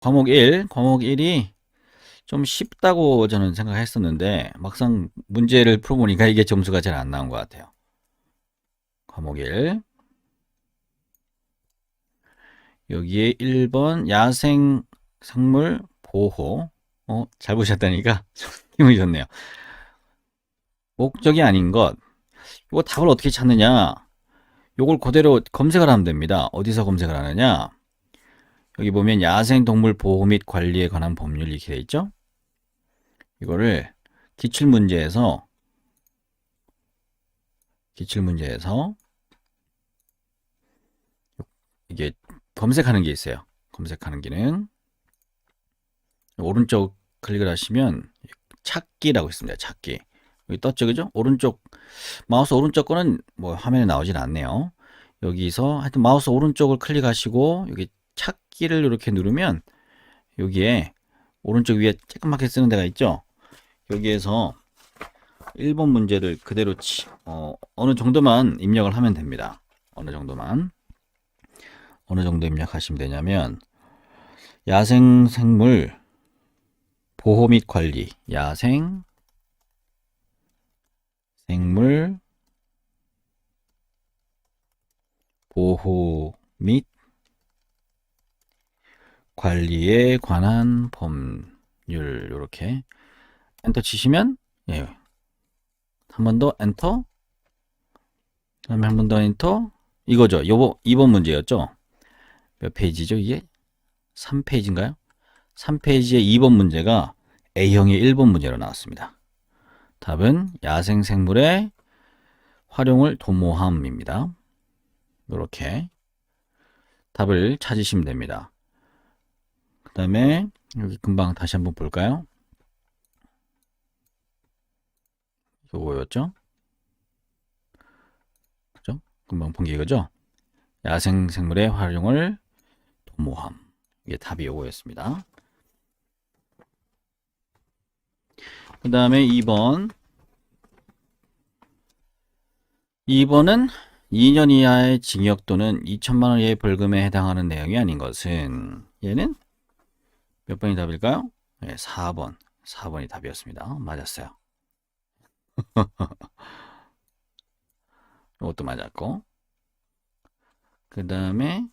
과목 1이 좀 쉽다고 저는 생각했었는데 막상 문제를 풀어보니까 이게 점수가 잘 안 나온 것 같아요. 과목 1 여기에 1번 야생 생물 보호 잘 보셨다니까 기분이 좋네요. 목적이 아닌 것 이거 답을 어떻게 찾느냐 요걸 그대로 검색을 하면 됩니다. 어디서 검색을 하느냐 여기 보면 야생동물 보호 및 관리에 관한 법률 이렇게 돼 있죠. 이거를 기출문제에서 이게 검색하는 게 있어요. 검색하는 기능. 오른쪽 클릭을 하시면 찾기라고 있습니다. 찾기. 여기 떴죠, 그죠? 오른쪽 마우스 오른쪽 거는 뭐 화면에 나오진 않네요. 여기서 하여튼 마우스 오른쪽을 클릭하시고 여기 찾기를 이렇게 누르면 여기에 오른쪽 위에 쬐끄맣게 쓰는 데가 있죠. 여기에서 1번 문제를 그대로 어느 정도만 입력을 하면 됩니다. 어느 정도 입력하시면 되냐면 야생생물 보호 및 관리 야생생물 보호 및 관리에 관한 법률 이렇게 엔터 치시면 예. 한 번 더 엔터 그다음에 한 번 더 엔터 이거죠. 요거 2번 문제였죠. 몇 페이지죠 이게? 3페이지인가요? 3페이지의 2번 문제가 A형의 1번 문제로 나왔습니다. 답은 야생생물의 활용을 도모함입니다. 이렇게 답을 찾으시면 됩니다. 그 다음에 여기 금방 다시 한번 볼까요? 요거였죠? 그죠? 금방 본 게 이거죠? 야생생물의 활용을 도모함. 이게 답이 요거였습니다. 그 다음에 2번. 2번은 2년 이하의 징역 또는 2천만 원 이하의 벌금에 해당하는 내용이 아닌 것은 얘는 몇 번이 답일까요? 네, 4번. 4번이 답이었습니다. 맞았어요. 이것도 맞았고. 그 다음에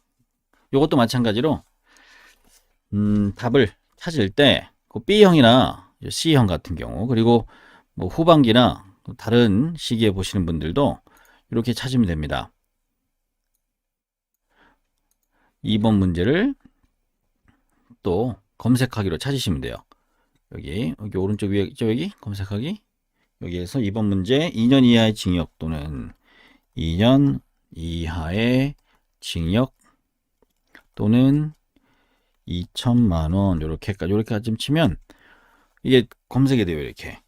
이것도 마찬가지로 답을 찾을 때 B형이나 C형 같은 경우 그리고 뭐 후반기나 다른 시기에 보시는 분들도 이렇게 찾으면 됩니다. 2번 문제를 또 검색하기로 찾으시면 돼요. 여기 오른쪽 위에 있죠? 여기 검색하기 여기에서 2번 문제 2년 이하의 징역 또는 2년 이하의 징역 또는 2천만 원 요렇게까지 치면 이게 검색이 돼요. 이렇게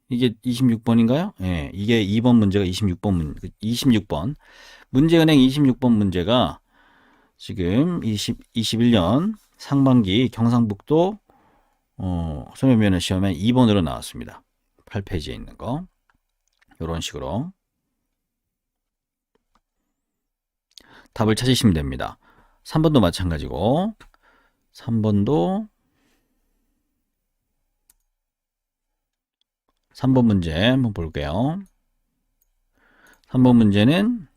이게 26번인가요? 예, 이게 2번 문제가 26번 문제은행 26번 문제가 지금 21년 상반기 경상북도 소멸면허 시험에 2번으로 나왔습니다. 8페이지에 있는 거 이런 식으로 답을 찾으시면 됩니다. 3번도 마찬가지고 3번 문제 한번 볼게요. 3번 문제는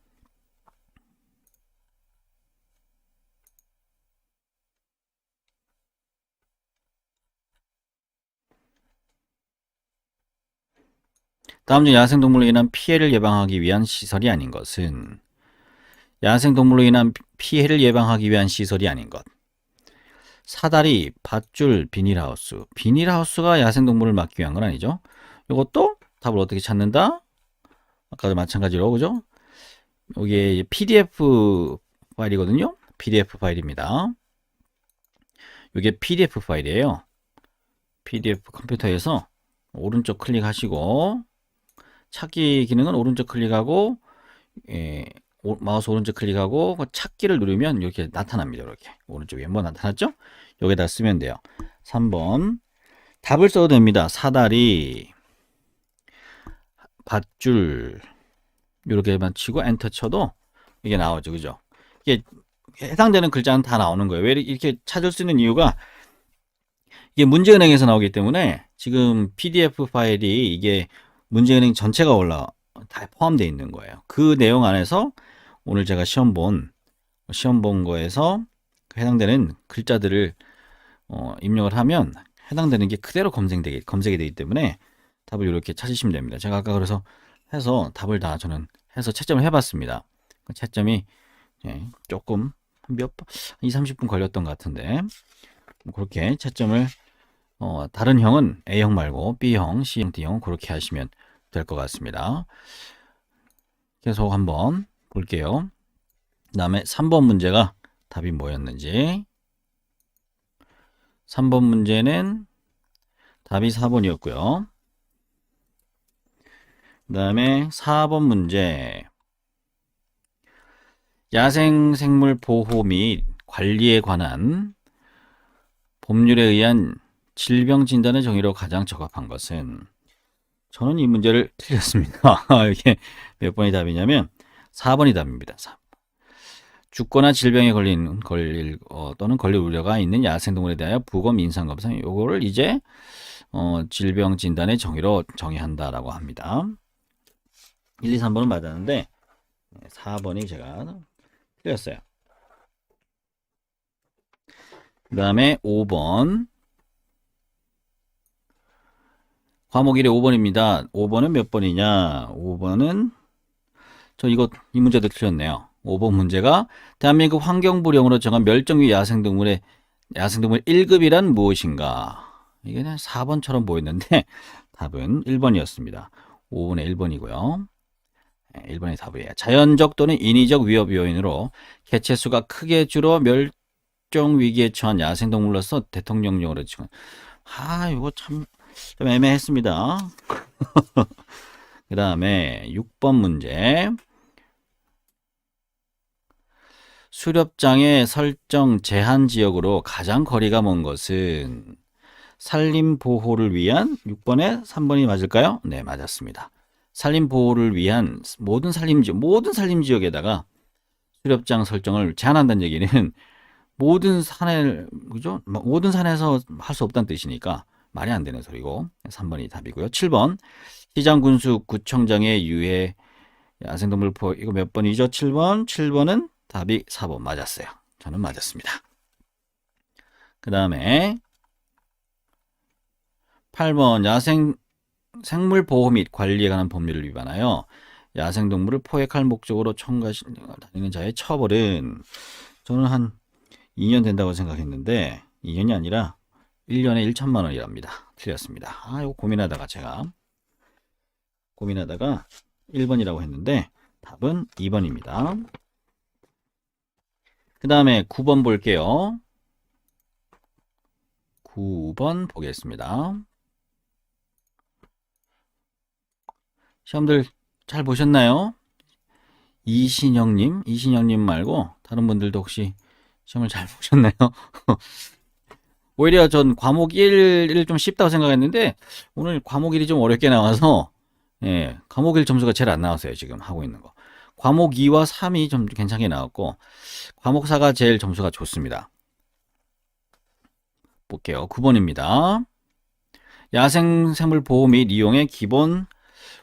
다음 중 야생동물로 인한 피해를 예방하기 위한 시설이 아닌 것은 야생동물로 인한 피해를 예방하기 위한 시설이 아닌 것 사다리, 밧줄, 비닐하우스 비닐하우스가 야생동물을 막기 위한 건 아니죠. 이것도 답을 어떻게 찾는다? 아까도 마찬가지로 그죠? 여기에 PDF 파일이거든요. PDF 파일입니다. 이게 PDF 파일이에요. PDF 컴퓨터에서 오른쪽 클릭하시고 찾기 기능은 오른쪽 클릭하고 마우스 오른쪽 클릭하고 찾기를 누르면 이렇게 나타납니다. 이렇게 오른쪽에 뭐 나타났죠? 여기다 쓰면 돼요. 3번 답을 써도 됩니다. 사다리, 밧줄 이렇게만 치고 엔터 쳐도 이게 나오죠. 그죠? 이게 해당되는 글자는 다 나오는 거예요. 왜 이렇게 찾을 수 있는 이유가 이게 문제은행에서 나오기 때문에 지금 PDF 파일이 이게 문제은행 전체가 다 포함되어 있는 거예요. 그 내용 안에서 오늘 제가 시험 본 거에서 해당되는 글자들을 입력을 하면 해당되는 게 그대로 검색이 되기 때문에 답을 이렇게 찾으시면 됩니다. 제가 아까 그래서 해서 답을 다 저는 해서 채점을 해봤습니다. 그 채점이 조금 2, 30분 걸렸던 것 같은데 그렇게 채점을 다른 형은 A형 말고 B형, C형, D형 그렇게 하시면 될 것 같습니다. 계속 한번 볼게요. 그 다음에 3번 문제가 답이 뭐였는지 3번 문제는 답이 4번이었고요. 그 다음에 4번 문제 야생생물 보호 및 관리에 관한 법률에 의한 질병 진단의 정의로 가장 적합한 것은 저는 이 문제를 틀렸습니다. 이게 몇 번이 답이냐면 4번이 답입니다. 4번. 죽거나 질병에 또는 걸릴 우려가 있는 야생동물에 대하여 부검 임상검사 요거를 이제 질병 진단의 정의로 정의한다라고 합니다. 1, 2, 3번은 맞았는데 4번이 제가 틀렸어요. 그 다음에 5번 과목 1의 5번입니다. 5번은 몇 번이냐? 5번은 이 문제도 틀렸네요. 5번 문제가 대한민국 환경부령으로 정한 멸종위 야생동물 1급이란 무엇인가? 이게 4번처럼 보였는데 답은 1번이었습니다. 5번의 1번이고요. 1번이 답이에요. 자연적 또는 인위적 위협 요인으로 개체수가 크게 줄어 멸종 위기에 처한 야생동물로서 대통령령으로 지금 이거 참 좀 애매했습니다. 그 다음에 6번 문제 수렵장의 설정 제한 지역으로 가장 거리가 먼 것은 산림 보호를 위한 6번에 3번이 맞을까요? 네, 맞았습니다. 산림 보호를 위한 모든 산림 지역에다가 수렵장 설정을 제한한다는 얘기는 모든 산에서 할 수 없다는 뜻이니까 말이 안 되는 소리고 3번이 답이고요. 7번 시장 군수 구청장의 유해 야생동물 보호 이거 몇 번이죠? 7번은 답이 4번 맞았어요. 저는 맞았습니다. 그 다음에 8번 생물 보호 및 관리에 관한 법률을 위반하여 야생동물을 포획할 목적으로 다니는 자의 처벌은 저는 한 2년 된다고 생각했는데 2년이 아니라 1년에 1천만 원이랍니다. 틀렸습니다. 이거 고민하다가 1번이라고 했는데 답은 2번입니다. 그 다음에 9번 볼게요. 9번 보겠습니다. 시험들 잘 보셨나요? 이신영님 말고 다른 분들도 혹시 시험을 잘 보셨나요? 오히려 전 과목 1을 좀 쉽다고 생각했는데 오늘 과목 1이 좀 어렵게 나와서 과목 1 점수가 제일 안 나왔어요. 지금 하고 있는 거. 과목 2와 3이 좀 괜찮게 나왔고 과목 4가 제일 점수가 좋습니다. 볼게요. 9번입니다. 야생생물 보호 및 이용의 기본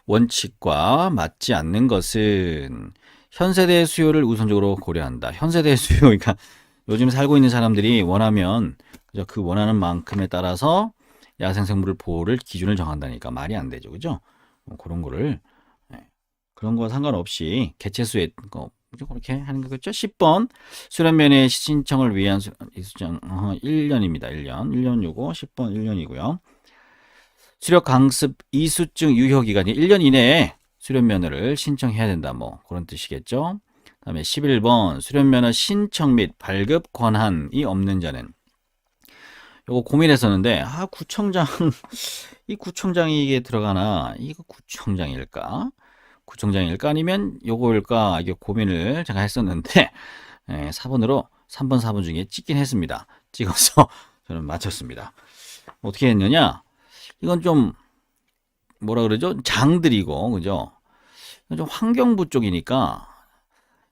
원칙과 맞지 않는 것은 현세대의 수요를 우선적으로 고려한다. 현세대의 수요, 그러니까 요즘 살고 있는 사람들이 원하면 그 원하는 만큼에 따라서 야생생물 보호를 기준을 정한다니까 말이 안 되죠, 그죠? 그런 거를 그런 거와 상관없이 개체수에 그렇게 하는 거겠죠. 10번 수련면회 신청을 위한 이수장 1년입니다. 1년 요거 10번 1년이고요. 수력 강습 이수증 유효 기간이 1년 이내에 수련면허를 신청해야 된다. 뭐 그런 뜻이겠죠. 그다음에 11번 수련면허 신청 및 발급 권한이 없는 자는 요거 고민했었는데 이 구청장이 이게 들어가나 이거 구청장일까 아니면 요거일까 이게 고민을 제가 했었는데 4번 4번 중에 찍긴 했습니다. 찍어서 저는 맞췄습니다. 어떻게 했느냐 이건 좀 뭐라 그러죠? 장들이고 그죠? 좀 환경부 쪽이니까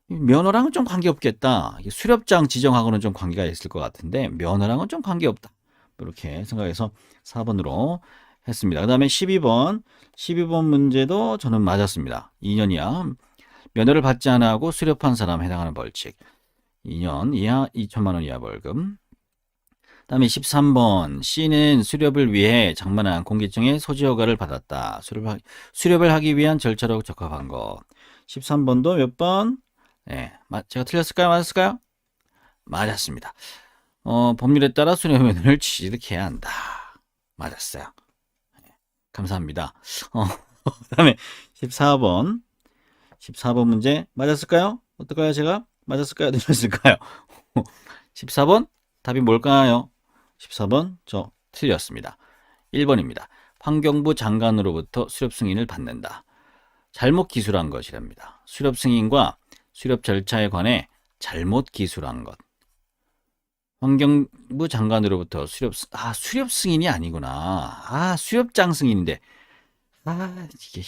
면허랑은 좀 관계없겠다. 수렵장 지정하고는 좀 관계가 있을 것 같은데 면허랑은 좀 관계없다. 이렇게 생각해서 4번으로 했습니다. 그 다음에 12번 문제도 저는 맞았습니다. 2년 이하 면허를 받지 않아 하고 수렵한 사람에 해당하는 벌칙. 2년 이하 2천만 원 이하 벌금. 그 다음에 13번 C는 수렵을 위해 장만한 공기청의 소지 허가를 받았다. 수렵을 하기 위한 절차로 적합한 것. 13번도 몇 번? 네, 제가 틀렸을까요? 맞았을까요? 맞았습니다. 법률에 따라 수렵면허를 취득해야 한다. 맞았어요. 감사합니다. 그 다음에 14번. 14번 문제 맞았을까요? 어떨까요? 제가 맞았을까요? 틀렸을까요? 14번 답이 뭘까요? 14번 저 틀렸습니다. 1번입니다. 환경부 장관으로부터 수렵 승인을 받는다. 잘못 기술한 것이랍니다. 수렵 승인과 수렵 절차에 관해 잘못 기술한 것. 환경부 장관으로부터 수렵 승인이 아니구나. 수렵장 승인인데. 이게.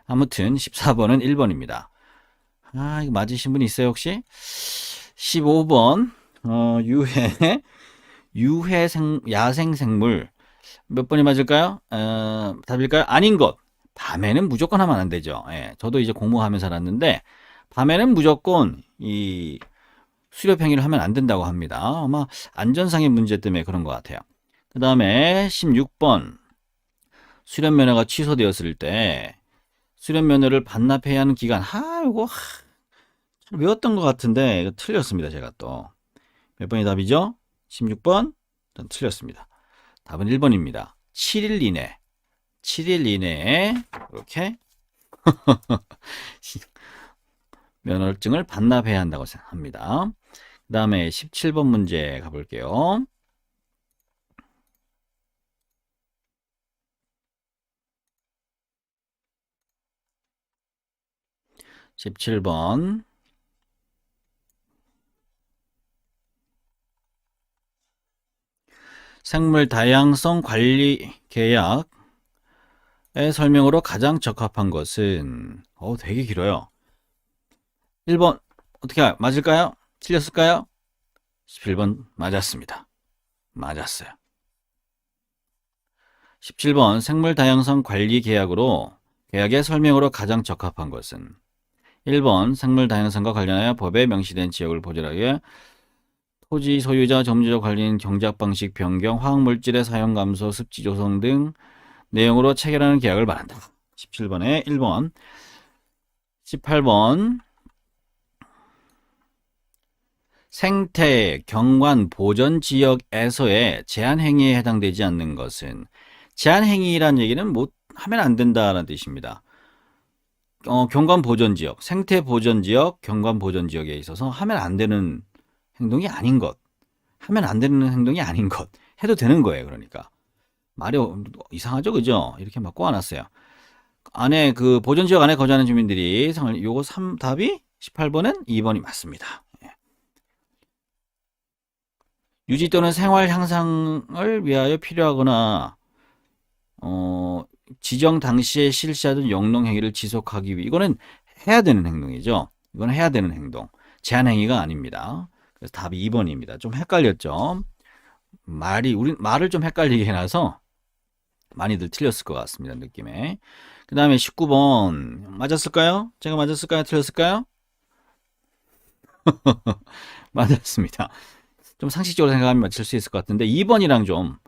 아무튼 14번은 1번입니다. 이거 맞으신 분 있어요, 혹시? 15번, 야생생물. 몇 번이 맞을까요? 답일까요? 아닌 것. 밤에는 무조건 하면 안 되죠. 예, 저도 이제 공부하면서 알았는데, 밤에는 무조건 이 수렵 행위를 하면 안 된다고 합니다. 아마 안전상의 문제 때문에 그런 것 같아요. 그 다음에 16번. 수렵 면허가 취소되었을 때, 수렵 면허를 반납해야 하는 기간. 이거 외웠던 것 같은데, 이거 틀렸습니다. 제가 또. 몇 번이 답이죠? 16번? 전 틀렸습니다. 답은 1번입니다. 7일 이내. 7일 이내에 이렇게 면허증을 반납해야 한다고 생각합니다. 그 다음에 17번 문제 가볼게요. (17번) 생물 다양성 관리 계약의 설명으로 가장 적합한 것은 되게 길어요. 1번 어떻게 맞을까요? 틀렸을까요? 17번 맞았습니다. 맞았어요. 17번 생물 다양성 관리 계약의 설명으로 가장 적합한 것은 1번 생물 다양성과 관련하여 법에 명시된 지역을 보존하기 위해 토지 소유자, 점주자 관리인 경작 방식 변경, 화학물질의 사용 감소, 습지 조성 등 내용으로 체결하는 계약을 말한다. 17번에 1번. 18번 생태 경관 보전 지역에서의 제한 행위에 해당되지 않는 것은 제한 행위란 얘기는 못 하면 안 된다라는 뜻입니다. 경관 보전 지역, 생태 보전 지역, 경관 보전 지역에 있어서 하면 안 되는 행동이 아닌 것. 하면 안 되는 행동이 아닌 것. 해도 되는 거예요. 그러니까. 말이 이상하죠. 그죠? 이렇게 막 꼬아놨어요. 안에 그 보전 지역 안에 거주하는 주민들이 요거 답이 18번은 2번이 맞습니다. 유지 또는 생활 향상을 위하여 필요하거나 지정 당시에 실시하던 영농 행위를 지속하기 위해 이거는 해야 되는 행동이죠. 이건 해야 되는 행동. 제한 행위가 아닙니다. 그래서 답이 2번입니다. 좀 헷갈렸죠. 말을 좀 헷갈리게 해놔서 많이들 틀렸을 것 같습니다. 느낌에. 그 다음에 19번 맞았을까요? 제가 맞았을까요? 틀렸을까요? 맞았습니다. 좀 상식적으로 생각하면 맞출 수 있을 것 같은데 2번이랑 좀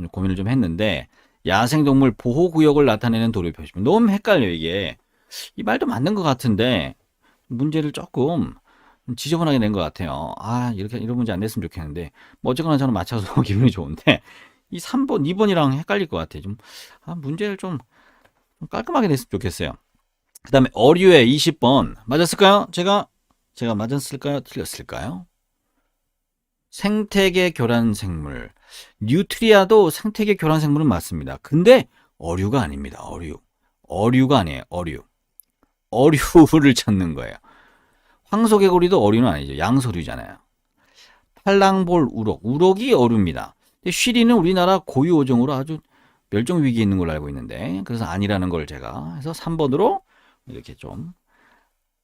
고민을 좀 했는데 야생동물 보호구역을 나타내는 도로 표시문. 너무 헷갈려 이게. 이 말도 맞는 것 같은데 문제를 조금 지저분하게 낸 것 같아요. 이렇게 이런 문제 안 냈으면 좋겠는데 뭐 어쨌거나 저는 맞춰서 기분이 좋은데 이 3번, 2번이랑 헷갈릴 것 같아요. 좀 문제를 좀 깔끔하게 냈으면 좋겠어요. 그 다음에 어류의 20번 맞았을까요? 제가 맞았을까요? 틀렸을까요? 생태계 교란 생물. 뉴트리아도 생태계 교란 생물은 맞습니다. 근데 어류가 아닙니다. 어류가 아니에요. 어류를 찾는 거예요. 황소개구리도 어류는 아니죠. 양서류잖아요. 팔랑볼 우럭이 어류입니다. 근데 쉬리는 우리나라 고유 어종으로 아주 멸종 위기에 있는 걸로 알고 있는데 그래서 아니라는 걸 제가 해서 3번으로 이렇게 좀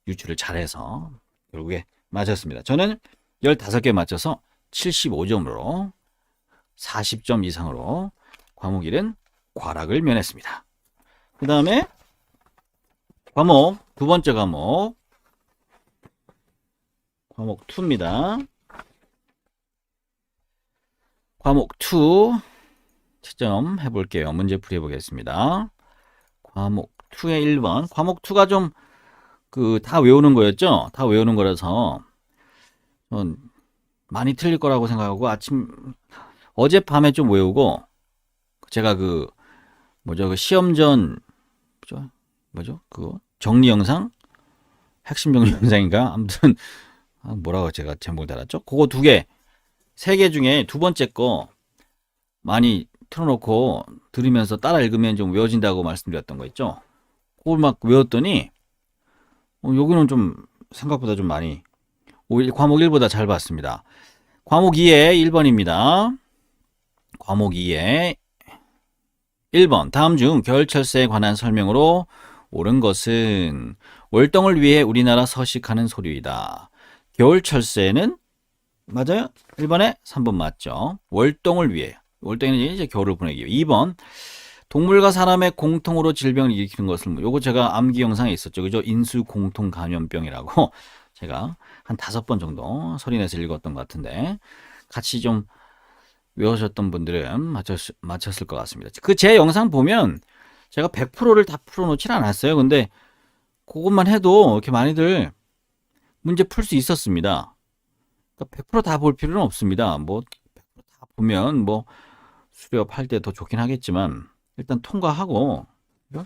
유추를 잘해서 결국에 맞았습니다. 저는 15개 맞춰서 75점으로 40점 이상으로 과목 1은 과락을 면했습니다. 그 다음에 두 번째 과목 2입니다. 과목 2 채점 해볼게요. 문제풀이 해보겠습니다. 과목 2의 1번. 과목 2가 좀 다 외우는 거였죠? 다 외우는 거라서 많이 틀릴 거라고 생각하고 어젯밤에 좀 외우고 제가 시험 전 그거 정리 영상? 핵심 정리 영상인가? 아무튼 뭐라고 제가 제목을 달았죠? 그거 2개, 3개 중에 두 번째 거 많이 틀어놓고 들으면서 따라 읽으면 좀 외워진다고 말씀드렸던 거 있죠? 그걸 막 외웠더니 여기는 좀 생각보다 좀 많이 과목 1보다 잘 봤습니다. 과목 2의 1번입니다. 과목 2의 1번. 다음 중 겨울철새에 관한 설명으로 옳은 것은 월동을 위해 우리나라 서식하는 소류이다. 겨울철새는 맞아요? 1번에 3번 맞죠? 월동을 위해. 월동에는 이제 겨울을 보내기 위해. 2번. 동물과 사람의 공통으로 질병을 일으키는 것을 요거 제가 암기 영상에 있었죠. 그죠? 인수 공통 감염병이라고 제가 한 5번 정도 소리내서 읽었던 것 같은데 같이 좀 외우셨던 분들은 맞췄을 것 같습니다. 제 영상 보면 제가 100%를 다 풀어놓질 않았어요. 근데 그것만 해도 이렇게 많이들 문제 풀 수 있었습니다. 그러니까 100%다 볼 필요는 없습니다. 100%다 보면 수렵할 때 더 좋긴 하겠지만 일단 통과하고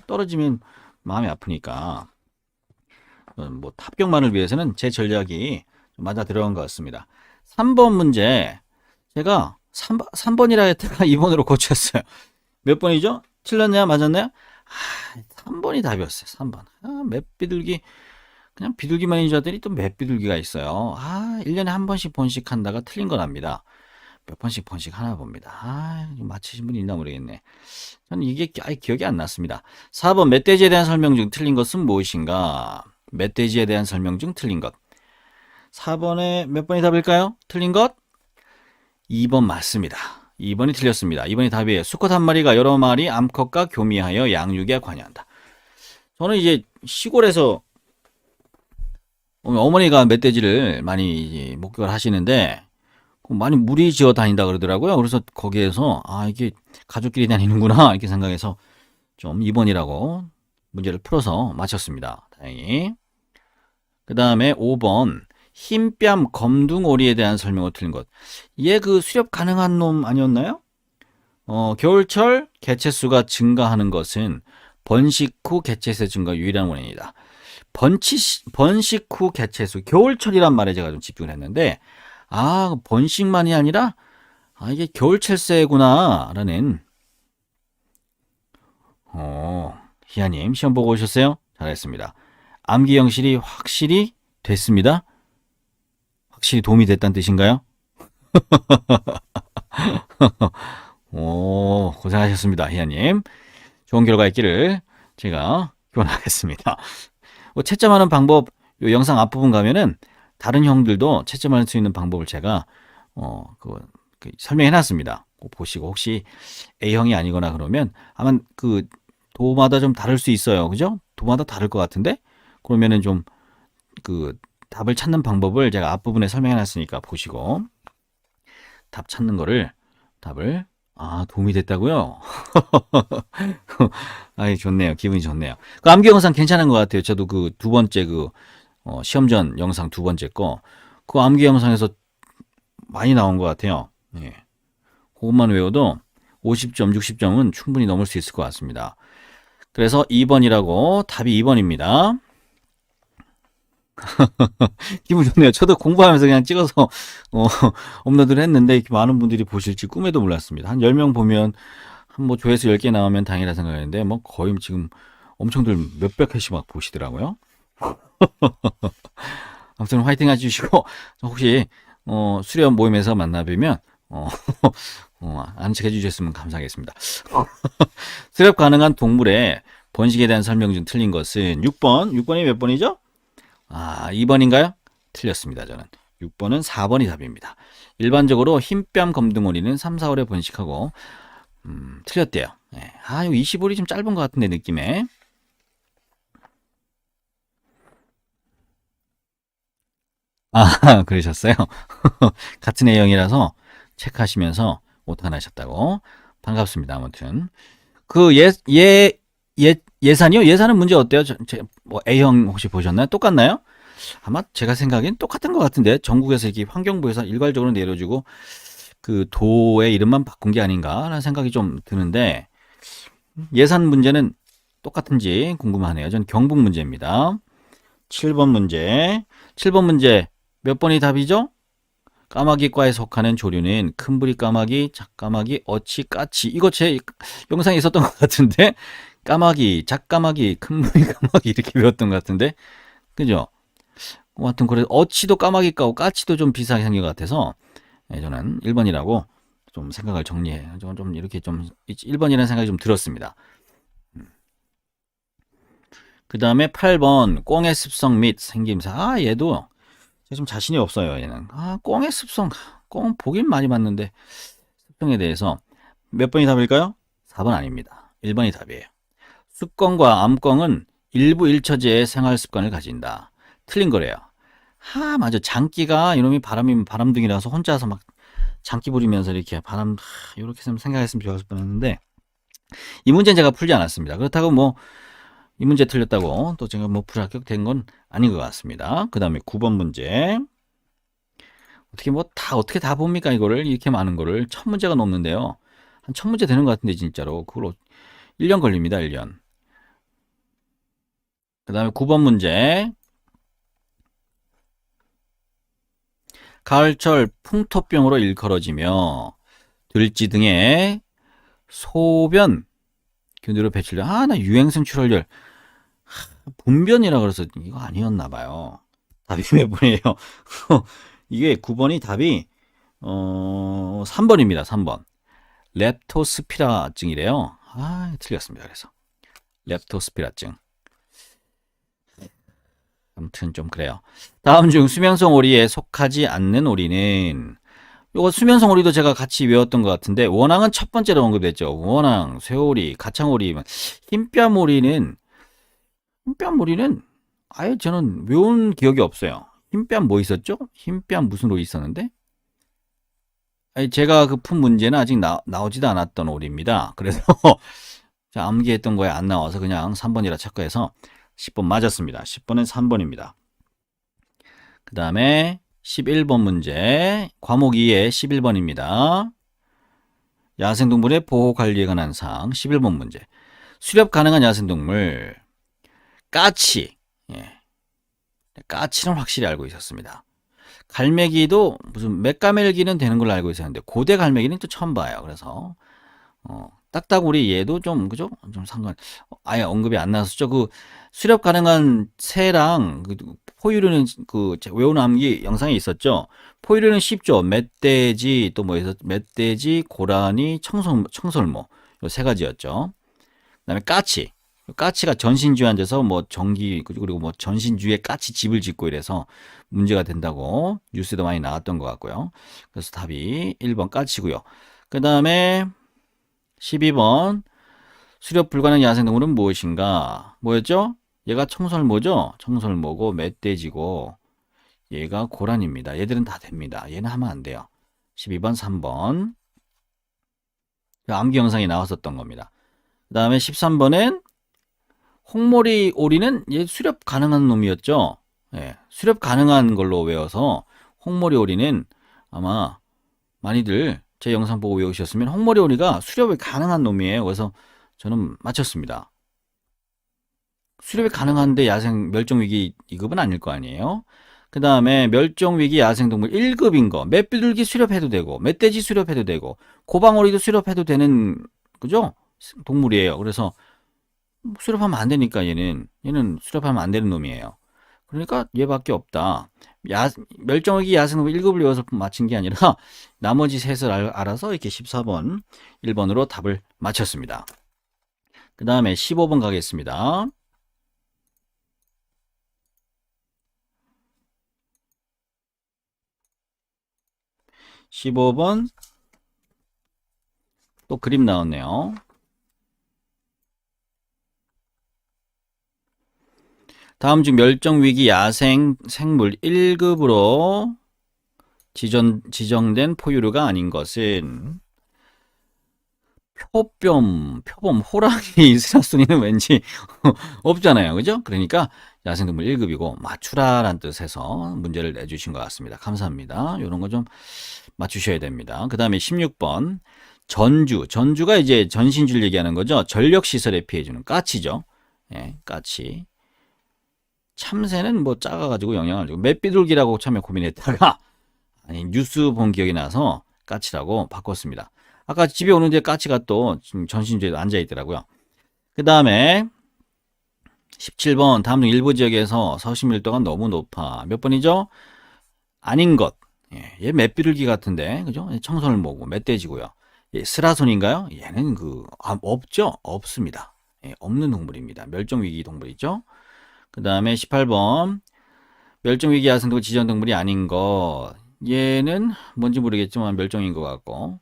떨어지면 마음이 아프니까 합격만을 위해서는 제 전략이 좀 맞아 들어간 것 같습니다. 3번 문제 제가 3번이라 했다가 2번으로 고쳤어요. 몇 번이죠? 틀렸나요? 맞았나요? 3번이 답이었어요. 3번. 맵비둘기 그냥 비둘기만인 줄 알았더니 또 맵비둘기가 있어요. 1년에 한 번씩 번식한다가 틀린 거랍니다. 몇 번씩 하나 봅니다. 맞히신 분이 있나 모르겠네. 저는 이게 아예 기억이 안 났습니다. 4번 멧돼지에 대한 설명 중 틀린 것은 무엇인가? 멧돼지에 대한 설명 중 틀린 것. 4번에 몇 번이 답일까요? 틀린 것? 2번 맞습니다. 2번이 틀렸습니다. 2번이 답이에요. 수컷 한 마리가 여러 마리 암컷과 교미하여 양육에 관여한다. 저는 이제 시골에서 어머니가 멧돼지를 많이 목격을 하시는데 많이 무리지어 다닌다 그러더라고요. 그래서 거기에서 이게 가족끼리 다니는구나 이렇게 생각해서 좀 2번이라고 문제를 풀어서 맞췄습니다. 다행히. 그 다음에 5번 흰뺨 검둥오리에 대한 설명을 틀린 것. 얘 수렵 가능한 놈 아니었나요? 겨울철 개체수가 증가하는 것은 번식 후 개체수 증가 유일한 원인이다. 번식 후 개체수, 겨울철이란 말에 제가 좀 집중을 했는데 번식만이 아니라 이게 겨울철새구나 라는 희아님 시험 보고 오셨어요? 잘했습니다. 암기 영실이 확실히 됐습니다. 확실히 도움이 됐다는 뜻인가요? 고생하셨습니다. 희아님. 좋은 결과 있기를 제가 기원하겠습니다. 채점하는 방법 요 영상 앞부분 가면은 다른 형들도 채점할 수 있는 방법을 제가 설명해 놨습니다. 보시고 혹시 A형이 아니거나 그러면 아마 도마다 좀 다를 수 있어요. 그죠? 도마다 다를 것 같은데 그러면은 좀 답을 찾는 방법을 제가 앞부분에 설명해 놨으니까 보시고 답 찾는 거를 답을 도움이 됐다고요? 좋네요. 기분이 좋네요. 암기 영상 괜찮은 것 같아요. 저도 두 번째 시험 전 영상 두 번째 그 암기 영상에서 많이 나온 것 같아요. 예. 그것만 외워도 50점, 60점은 충분히 넘을 수 있을 것 같습니다. 그래서 2번이라고 답이 2번입니다. 기분 좋네요. 저도 공부하면서 그냥 찍어서 업로드를 했는데 이렇게 많은 분들이 보실지 꿈에도 몰랐습니다. 한 10명 보면 조회수 10개 나오면 당이라 생각했는데 거의 지금 엄청들 몇백 회씩 막 보시더라고요. 아무튼 화이팅 해주시고 혹시 수련 모임에서 만나뵈면 아는 척 해주셨으면 감사하겠습니다. 수렵 가능한 동물의 번식에 대한 설명 중 틀린 것은 6번이 몇 번이죠? 2번인가요? 틀렸습니다. 저는 6번은 4번이 답입니다. 일반적으로 흰뺨 검둥오리는 3, 4월에 번식하고 틀렸대요. 예. 아, 이거 25일이 좀 짧은 것 같은데 느낌에. 아, 그러셨어요? 같은 A형이라서 체크하시면서 오타 나셨다고. 반갑습니다. 아무튼. 그 예산이요? 예산은 문제 어때요? 뭐 A형 혹시 보셨나요? 똑같나요? 아마 제가 생각엔 똑같은 것 같은데 전국에서 이렇게 환경부에서 일괄적으로 내려주고 그 도의 이름만 바꾼 게 아닌가라는 생각이 좀 드는데 예산 문제는 똑같은지 궁금하네요. 전 경북 문제입니다. 7번 문제. 7번 문제 몇 번이 답이죠? 까마귀과에 속하는 조류는 큰부리 까마귀, 작까마귀, 어치, 까치. 이거 제 영상에 있었던 것 같은데 까마귀, 작까마귀, 큰부리 까마귀 이렇게 배웠던 것 같은데 그죠? 하여튼 그래 어치도 까마귀과고 까치도 좀 비슷하게 생긴 것 같아서 저는 1번이라고 좀 생각을 정리해. 좀 이렇게 좀 1번이라는 생각이 좀 들었습니다. 그 다음에 8번 꽁의 습성 및 생김새. 아 얘도 제가 좀 자신이 없어요. 얘는. 아 꽁의 습성. 꽁 보긴 많이 봤는데 습성에 대해서 몇 번이 답일까요? 4번 아닙니다. 1번이 답이에요. 숫꽁과 암꽁은 일부 일처제의 생활 습관을 가진다. 틀린 거래요. 하 맞아. 장기가 이놈이 바람둥이라서 혼자서 막 장기 부리면서 이렇게 이렇게 생각했으면 좋았을 뻔했는데 이 문제는 제가 풀지 않았습니다. 그렇다고 뭐 이 문제 틀렸다고 또 제가 뭐 불합격된 건 아닌 것 같습니다. 그 다음에 9번 문제 어떻게 뭐 어떻게 다 봅니까 이거를 이렇게 많은 거를 천 문제가 넘는데요. 한 천 문제 되는 것 같은데 진짜로 그걸 1년 걸립니다. 1년. 그 다음에 9번 문제 가을철 풍토병으로 일컬어지며 들쥐 등의 소변 균으로 배출된 나 유행성 출혈열 분변이라 그래서 이거 아니었나 봐요. 답이 몇 번이에요? 이게 9번이 답이 3번입니다. 3번. 렙토스피라증이래요. 틀렸습니다. 그래서 렙토스피라증. 아무튼 좀 그래요. 다음 중 수면성 오리에 속하지 않는 오리는 요거 수면성 오리도 제가 같이 외웠던 것 같은데 원앙은 첫 번째로 언급됐죠. 원앙, 쇠오리, 가창오리, 흰뺨오리는 아예 저는 외운 기억이 없어요. 흰뺨 뭐 있었죠? 흰뺨 무슨 오리 있었는데? 아니, 제가 그 푼 문제는 아직 나오지도 않았던 오리입니다. 그래서 자, 암기했던 거에 안 나와서 그냥 3번이라 체크해서 10번 맞았습니다. 10번은 3번입니다. 그 다음에 11번 문제 과목 2의 11번입니다. 야생동물의 보호관리에 관한 사항 11번 문제 수렵 가능한 야생동물 까치 까치는 확실히 알고 있었습니다. 갈매기도 무슨 맥가멜기는 되는 걸로 알고 있었는데 고대 갈매기는 또 처음 봐요. 그래서 딱따구리 얘도 좀 그죠? 좀 아예 언급이 안 나왔었죠. 그 수렵 가능한 새랑 그 포유류는 그 외운 암기 영상에 있었죠. 포유류는 쉽죠. 멧돼지 또 뭐 있었 멧돼지, 고라니, 청설모 요 세 가지였죠. 그다음에 까치가 전신주에 앉아서 뭐 전기 그리고 뭐 전신주에 까치 집을 짓고 이래서 문제가 된다고 뉴스에도 많이 나왔던 것 같고요. 그래서 답이 1번 까치고요. 그 다음에 12번 수렵 불가능 야생동물은 무엇인가? 뭐였죠? 얘가 청설모죠? 청설모고 멧돼지고 얘가 고란입니다. 얘들은 다 됩니다. 얘는 하면 안 돼요. 12번 3번 암기 영상이 나왔었던 겁니다. 그 다음에 13번엔 홍모리 오리는 얘 수렵 가능한 놈이었죠? 예, 수렵 가능한 걸로 외워서 홍모리 오리는 아마 많이들 제 영상 보고 외우셨으면 홍모리 오리가 수렵이 가능한 놈이에요. 그래서 저는 맞췄습니다. 수렵이 가능한데 야생 멸종위기 2급은 아닐 거 아니에요. 그 다음에 멸종위기 야생동물 1급인 거 멧비둘기 수렵해도 되고 멧돼지 수렵해도 되고 고방오리도 수렵해도 되는 그죠? 동물이에요. 그래서 수렵하면 안 되니까 얘는 수렵하면 안 되는 놈이에요. 그러니까 얘밖에 없다. 멸종위기 야생동물 1급을 외워서 맞힌 게 아니라 나머지 셋을 알아서 이렇게 14번 1번으로 답을 맞췄습니다. 그 다음에 15번 가겠습니다. 15번 또 그림 나왔네요. 다음 중 멸종위기 야생 생물 1급으로 지정된 포유류가 아닌 것은 표범, 호랑이, 이스라소니는 왠지 없잖아요. 그죠? 그러니까 야생동물 1급이고 맞추라란 뜻에서 문제를 내주신 것 같습니다. 감사합니다. 이런 거 좀 맞추셔야 됩니다. 그 다음에 16번 전주가 이제 전신줄 얘기하는 거죠. 전력시설에 피해주는 까치죠. 예, 까치. 참새는 뭐 작아가지고 영향을 주고 맷비둘기라고 처음에 고민했다가 아니 뉴스 본 기억이 나서 까치라고 바꿨습니다. 아까 집에 오는데 까치가 또 지금 전신주에 앉아 있더라고요. 그 다음에 17번 다음 중 일부 지역에서 서식 밀도가 너무 높아. 몇 번이죠? 아닌 것. 예, 얘 맷비둘기 같은데 그죠? 청설을 모고 멧돼지고요. 예, 스라손인가요? 얘는 없죠? 없습니다. 예, 없는 동물입니다. 멸종위기 동물이죠. 그 다음에 18번 멸종위기 야생동물 지정동물이 아닌 것. 얘는 뭔지 모르겠지만 멸종인 것 같고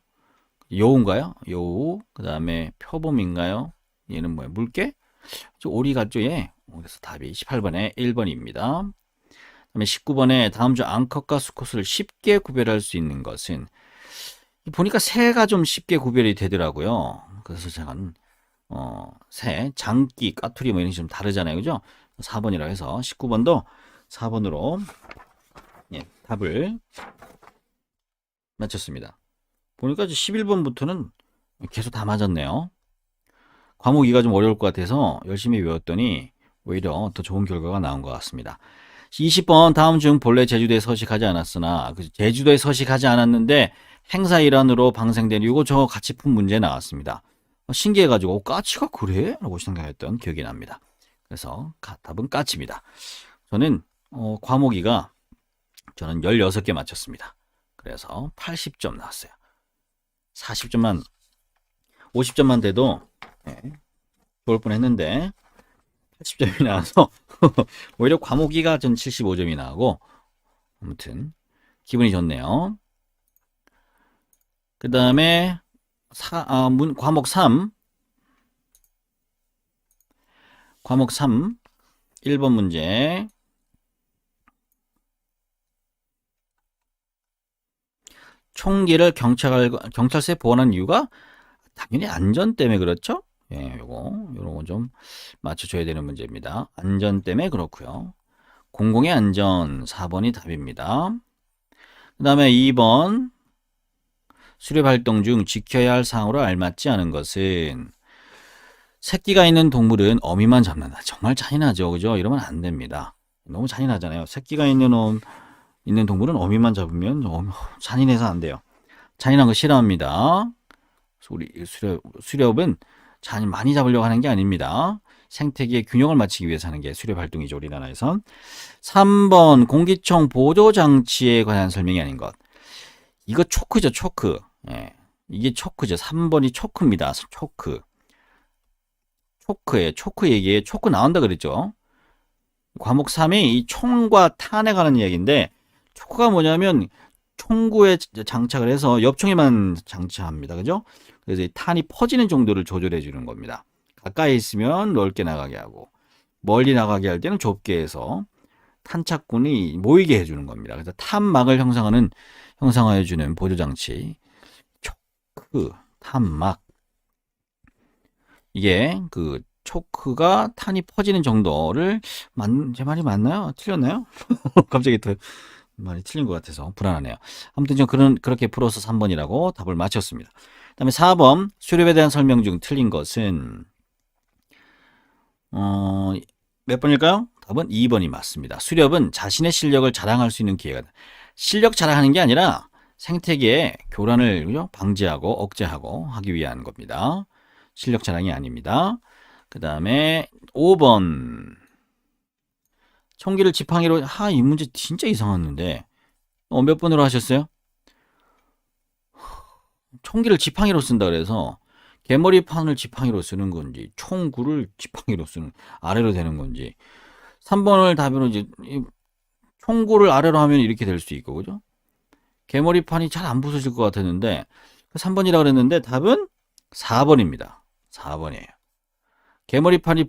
여우인가요? 여우. 그 다음에 표범인가요? 얘는 뭐야? 물개? 오리 같죠? 얘. 그래서 답이 18번에 1번입니다. 그다음에 19번에 다음 중 암컷과 수컷을 쉽게 구별할 수 있는 것은 보니까 새가 좀 쉽게 구별이 되더라고요. 그래서 제가 새, 장기, 까투리 뭐 이런 게 좀 다르잖아요. 그죠? 4번이라 해서 19번도 4번으로 예, 답을 맞췄습니다. 보니까 11번부터는 계속 다 맞았네요. 과목 2가 좀 어려울 것 같아서 열심히 외웠더니 오히려 더 좋은 결과가 나온 것 같습니다. 20번 다음 중 본래 제주도에 서식하지 않았으나 제주도에 서식하지 않았는데 행사 일환으로 방생된 이거 저 같이 푼 문제 나왔습니다. 신기해가지고 까치가 그래? 라고 생각했던 기억이 납니다. 그래서 답은 까치입니다. 저는 과목 2가 저는 16개 맞췄습니다. 그래서 80점 나왔어요. 40점만 50점만 돼도 네, 좋을 뻔했는데 80점이 나와서 오히려 과목 2가 전 75점이 나오고 아무튼 기분이 좋네요. 그 다음에 과목 3 1번 문제 총기를 경찰서에 보관한 이유가 당연히 안전 때문에 그렇죠? 예, 요런 거 좀 맞춰줘야 되는 문제입니다. 안전 때문에 그렇고요. 공공의 안전 4번이 답입니다. 그 다음에 2번 수렵 활동 중 지켜야 할 사항으로 알맞지 않은 것은 새끼가 있는 동물은 어미만 잡는다. 정말 잔인하죠. 그죠? 이러면 안 됩니다. 너무 잔인하잖아요. 새끼가 있는 동물은 어미만 잡으면 잔인해서 안 돼요. 잔인한 거 싫어합니다. 우리 수렵은 많이 잡으려고 하는 게 아닙니다. 생태계의 균형을 맞추기 위해서 하는 게 수렵 활동이죠. 우리나라에선. 3번 공기청 보조 장치에 관한 설명이 아닌 것. 이거 초크죠. 초크. 예. 이게 초크죠. 3번이 초크입니다. 초크. 초크 얘기에 초크 나온다 그랬죠. 과목 3이 이 총과 탄에 관한 이야기인데 초크가 뭐냐면 총구에 장착을 해서 옆총에만 장착합니다. 그죠? 그래서 이 탄이 퍼지는 정도를 조절해 주는 겁니다. 가까이 있으면 넓게 나가게 하고 멀리 나가게 할 때는 좁게 해서 탄착군이 모이게 해주는 겁니다. 그래서 탄막을 형성하여 주는 보조장치 초크, 탄막. 이게 초크가 탄이 퍼지는 정도를 제 말이 맞나요? 틀렸나요? 갑자기 또 말이 틀린 것 같아서 불안하네요. 아무튼 좀 그렇게 풀어서 3번이라고 답을 맞췄습니다. 그 다음에 4번 수렵에 대한 설명 중 틀린 것은 몇 번일까요? 답은 2번이 맞습니다. 수렵은 자신의 실력을 자랑할 수 있는 기회가 실력 자랑하는 게 아니라 생태계의 교란을 방지하고 억제하고 하기 위한 겁니다. 실력 자랑이 아닙니다. 그 다음에 5번 총기를 지팡이로 이 문제 진짜 이상했는데 몇 번으로 하셨어요? 총기를 지팡이로 쓴다 그래서 개머리판을 지팡이로 쓰는 건지 총구를 지팡이로 쓰는 아래로 되는 건지 3번을 답으로 이제 총구를 아래로 하면 이렇게 될 수 있고 그죠? 개머리판이 잘 안 부서질 것 같았는데 3번이라고 그랬는데 답은 4번입니다. 4번이에요. 개머리판이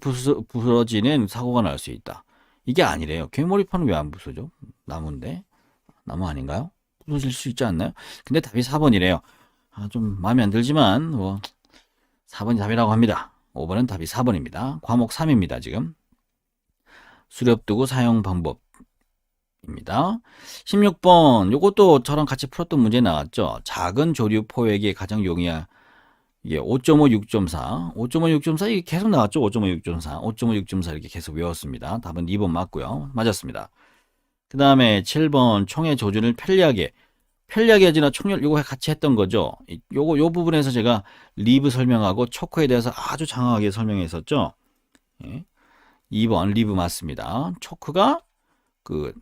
부서지는 사고가 날 수 있다. 이게 아니래요. 개머리판은 왜 안 부서져? 나무인데. 나무 아닌가요? 부서질 수 있지 않나요? 근데 답이 4번이래요. 좀 마음에 안 들지만 뭐 4번이 답이라고 합니다. 5번은 답이 4번입니다. 과목 3입니다. 지금. 수렵도구 사용 방법입니다. 16번 요것도 저랑 같이 풀었던 문제 나왔죠. 작은 조류 포획이 가장 용이한 이게 5.5, 6.4, 5.5, 6.4 이게 계속 나왔죠. 5.5, 6.4, 5.5, 6.4 이렇게 계속 외웠습니다. 답은 2번 맞고요. 맞았습니다. 그 다음에 7번 총의 조준을 편리하게 하지나 총열 요거 같이 했던 거죠. 요 부분에서 제가 리브 설명하고 초크에 대해서 아주 장황하게 설명했었죠. 예. 2번 리브 맞습니다. 초크가 그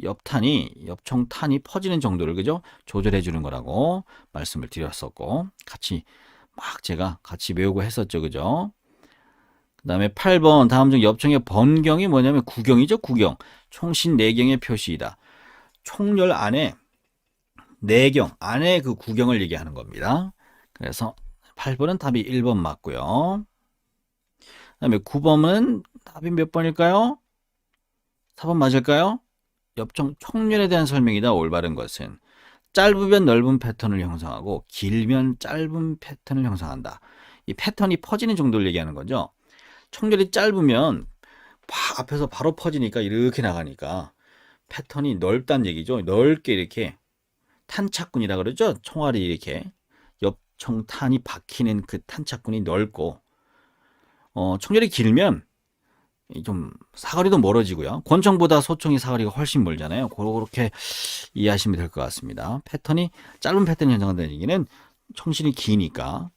옆총 탄이 퍼지는 정도를 그죠? 조절해 주는 거라고 말씀을 드렸었고 같이 막 제가 같이 외우고 했었죠. 그죠? 그 다음에 8번 다음 중 옆총의 번경이 뭐냐면 구경이죠. 구경. 총신 내경의 표시이다. 총열 안에 내경 안에 그 구경을 얘기하는 겁니다. 그래서 8번은 답이 1번 맞고요. 그 다음에 9번은 답이 몇 번일까요? 4번 맞을까요? 옆총 총열에 대한 설명이다. 올바른 것은 짧으면 넓은 패턴을 형성하고 길면 짧은 패턴을 형성한다. 이 패턴이 퍼지는 정도를 얘기하는 거죠. 총열이 짧으면 앞에서 바로 퍼지니까 이렇게 나가니까 패턴이 넓다는 얘기죠. 넓게 이렇게 탄착군이라 그러죠. 총알이 이렇게 옆총탄이 박히는 그 탄착군이 넓고 총열이 길면 좀 사거리도 멀어지고요. 권총보다 소총이 사거리가 훨씬 멀잖아요. 그렇게 이해하시면 될 것 같습니다. 패턴이 짧은 패턴이 형성한다는 얘기는 총신이 기니까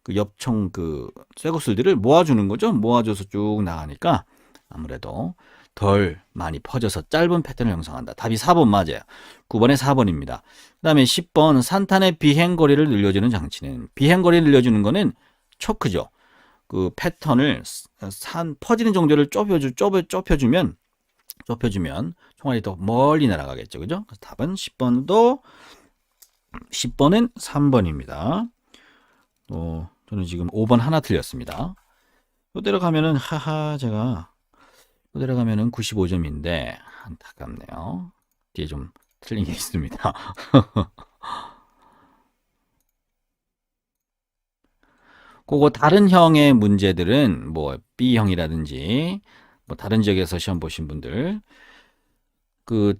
그 옆총 그 쇠구슬들을 모아주는 거죠. 모아줘서 쭉 나가니까 아무래도 덜 많이 퍼져서 짧은 패턴을 형성한다. 답이 4번 맞아요. 9번에 4번입니다. 그 다음에 10번 산탄의 비행거리를 늘려주는 장치는 비행거리를 늘려주는 거는 초크죠. 그 패턴을 퍼지는 정도를 좁혀주면 총알이 더 멀리 날아가겠죠. 그죠? 그래서 답은 10번은 3번입니다. 저는 지금 5번 하나 틀렸습니다. 이대로 가면은 제가 이대로 가면은 95점인데 안타깝네요. 뒤에 좀 틀린 게 있습니다. 그거 다른 형의 문제들은 뭐 B형이라든지 뭐 다른 지역에서 시험 보신 분들 그